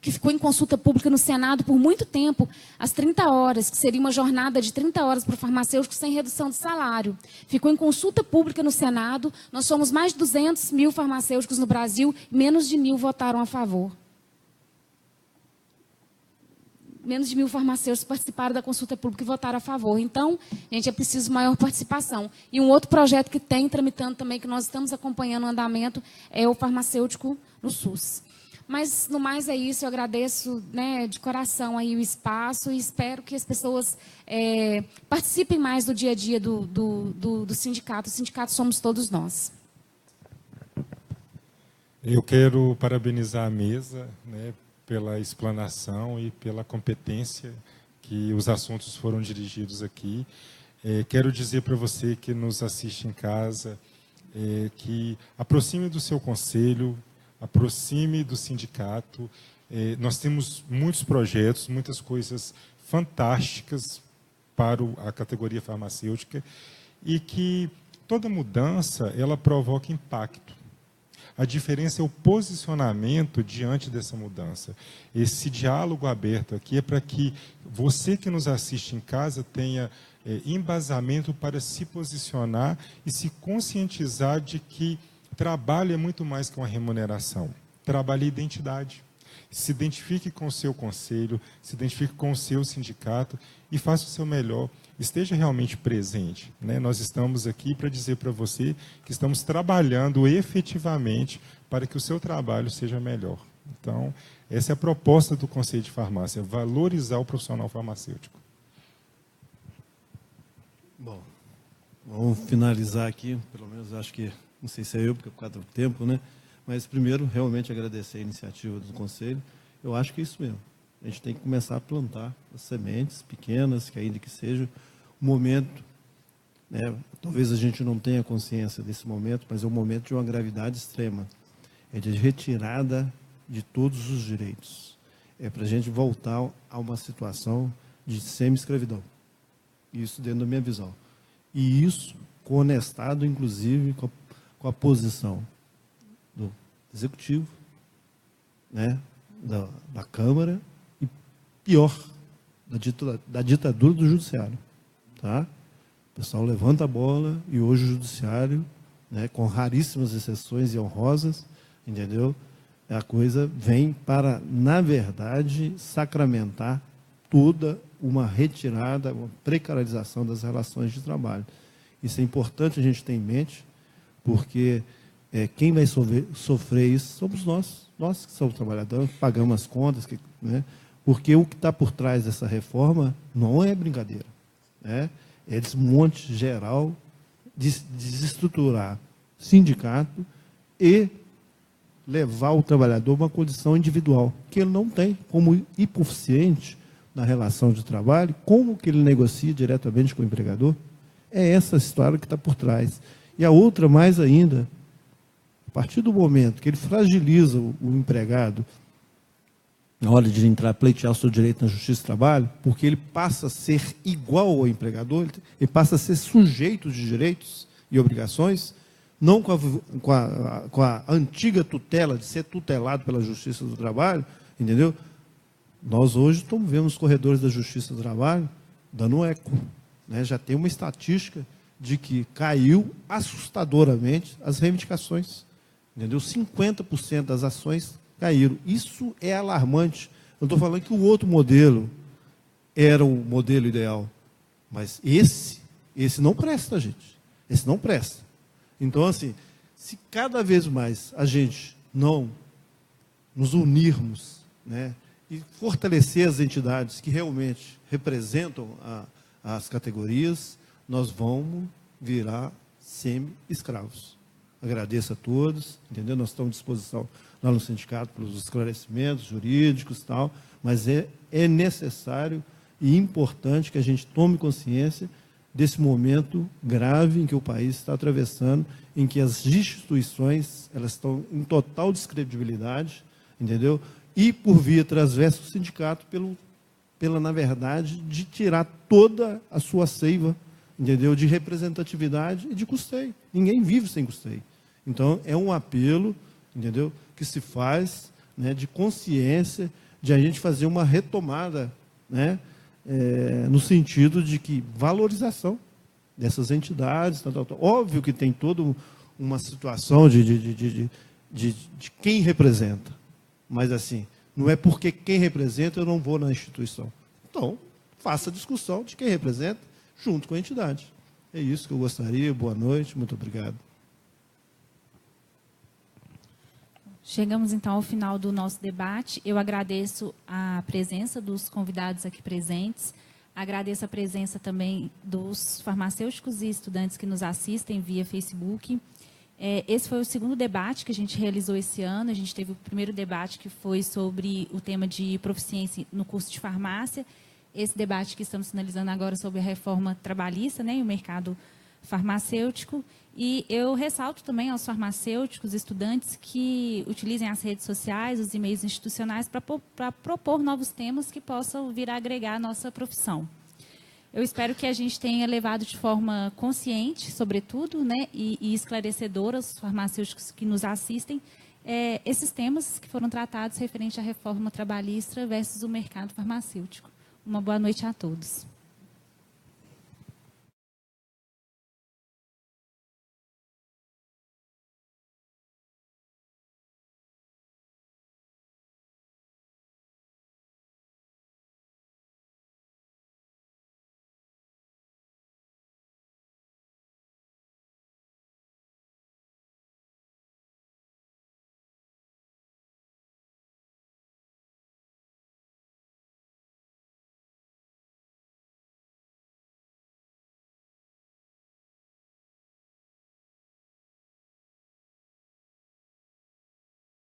que ficou em consulta pública no Senado por muito tempo, as 30 horas, que seria uma jornada de 30 horas para o farmacêutico sem redução de salário. Ficou em consulta pública no Senado, nós somos mais de 200 mil farmacêuticos no Brasil, menos de 1.000 votaram a favor. Menos de 1.000 farmacêuticos participaram da consulta pública e votaram a favor. Então, gente, é preciso maior participação. E um outro projeto que tem tramitando também, que nós estamos acompanhando o andamento, é o farmacêutico no SUS. Mas, no mais, é isso. Eu agradeço, né, de coração aí o espaço e espero que as pessoas participem mais do dia a dia do sindicato. O sindicato somos todos nós. Eu quero parabenizar a mesa, né, pela explanação e pela competência que os assuntos foram dirigidos aqui. Quero dizer para você que nos assiste em casa, que aproxime do seu conselho, aproxime do sindicato. Nós temos muitos projetos, muitas coisas fantásticas para a categoria farmacêutica e que toda mudança ela provoca impacto. A diferença é o posicionamento diante dessa mudança. Esse diálogo aberto aqui é para que você que nos assiste em casa tenha embasamento para se posicionar e se conscientizar de que trabalho é muito mais que uma remuneração. Trabalho é identidade. Se identifique com o seu conselho, se identifique com o seu sindicato e faça o seu melhor. Esteja realmente presente, né? Nós estamos aqui para dizer para você que estamos trabalhando efetivamente para que o seu trabalho seja melhor. Então, essa é a proposta do Conselho de Farmácia, valorizar o profissional farmacêutico. Bom, vamos finalizar aqui, pelo menos acho que, não sei se é eu, porque é por causa do tempo, né? Mas primeiro, realmente agradecer a iniciativa do Conselho. Eu acho que é isso mesmo. A gente tem que começar a plantar as sementes pequenas, que ainda que seja o momento, né? Talvez a gente não tenha consciência desse momento, mas é um momento de uma gravidade extrema. É de retirada de todos os direitos. É para a gente voltar a uma situação de semi-escravidão. Isso dentro da minha visão. E isso conectado, inclusive, com a posição do Executivo, né? da Câmara, pior, da ditadura do Judiciário. Tá? O pessoal levanta a bola e hoje o Judiciário, né, com raríssimas exceções e honrosas, entendeu? A coisa vem para, na verdade, sacramentar toda uma retirada, uma precarização das relações de trabalho. Isso é importante a gente ter em mente, porque quem vai sofrer isso somos nós que somos trabalhadores, que pagamos as contas, né? Porque o que está por trás dessa reforma não é brincadeira. Né? É desmonte geral, desestruturar sindicato e levar o trabalhador a uma condição individual, que ele não tem como hipoficiente na relação de trabalho, como que ele negocia diretamente com o empregador. É essa história que está por trás. E a outra, mais ainda, a partir do momento que ele fragiliza o empregado na hora de entrar pleitear o seu direito na Justiça do Trabalho, porque ele passa a ser igual ao empregador, ele passa a ser sujeito de direitos e obrigações, não com a antiga tutela de ser tutelado pela Justiça do Trabalho, entendeu? Nós hoje estamos vendo os corredores da Justiça do Trabalho dando eco. Né? Já tem uma estatística de que caiu assustadoramente as reivindicações. Entendeu? 50% das ações caíram. Isso é alarmante. Eu estou falando que o outro modelo era o modelo ideal. Mas esse não presta, gente. Esse não presta. Então, assim, se cada vez mais a gente não nos unirmos, né, e fortalecer as entidades que realmente representam as categorias, nós vamos virar semi-escravos. agradeço a todos, entendeu? Nós estamos à disposição lá no sindicato para os esclarecimentos jurídicos e tal, mas é necessário e importante que a gente tome consciência desse momento grave em que o país está atravessando, em que as instituições elas estão em total descredibilidade, entendeu? E por via transversa o sindicato pela na verdade de tirar toda a sua seiva, entendeu? De representatividade e de custeio. Ninguém vive sem custeio. Então é um apelo, entendeu? Que se faz, né, de consciência de a gente fazer uma retomada, né? No sentido de que valorização dessas entidades, tal. Óbvio que tem toda uma situação de quem representa, mas assim, não é porque quem representa eu não vou na instituição. Então, faça a discussão de quem representa junto com a entidade. É isso que eu gostaria. Boa noite, muito obrigado. Chegamos, então, ao final do nosso debate. Eu agradeço a presença dos convidados aqui presentes, agradeço a presença também dos farmacêuticos e estudantes que nos assistem via Facebook. Esse foi o segundo debate que a gente realizou esse ano. A gente teve o primeiro debate, que foi sobre o tema de proficiência no curso de farmácia. Esse debate que estamos finalizando agora sobre a reforma trabalhista, né, e o mercado farmacêutico. E eu ressalto também aos farmacêuticos, estudantes, que utilizem as redes sociais, os e-mails institucionais, para propor novos temas que possam vir a agregar a nossa profissão. Eu espero que a gente tenha levado de forma consciente, sobretudo, né, e esclarecedora, os farmacêuticos que nos assistem, esses temas que foram tratados referente à reforma trabalhista versus o mercado farmacêutico. Uma boa noite a todos.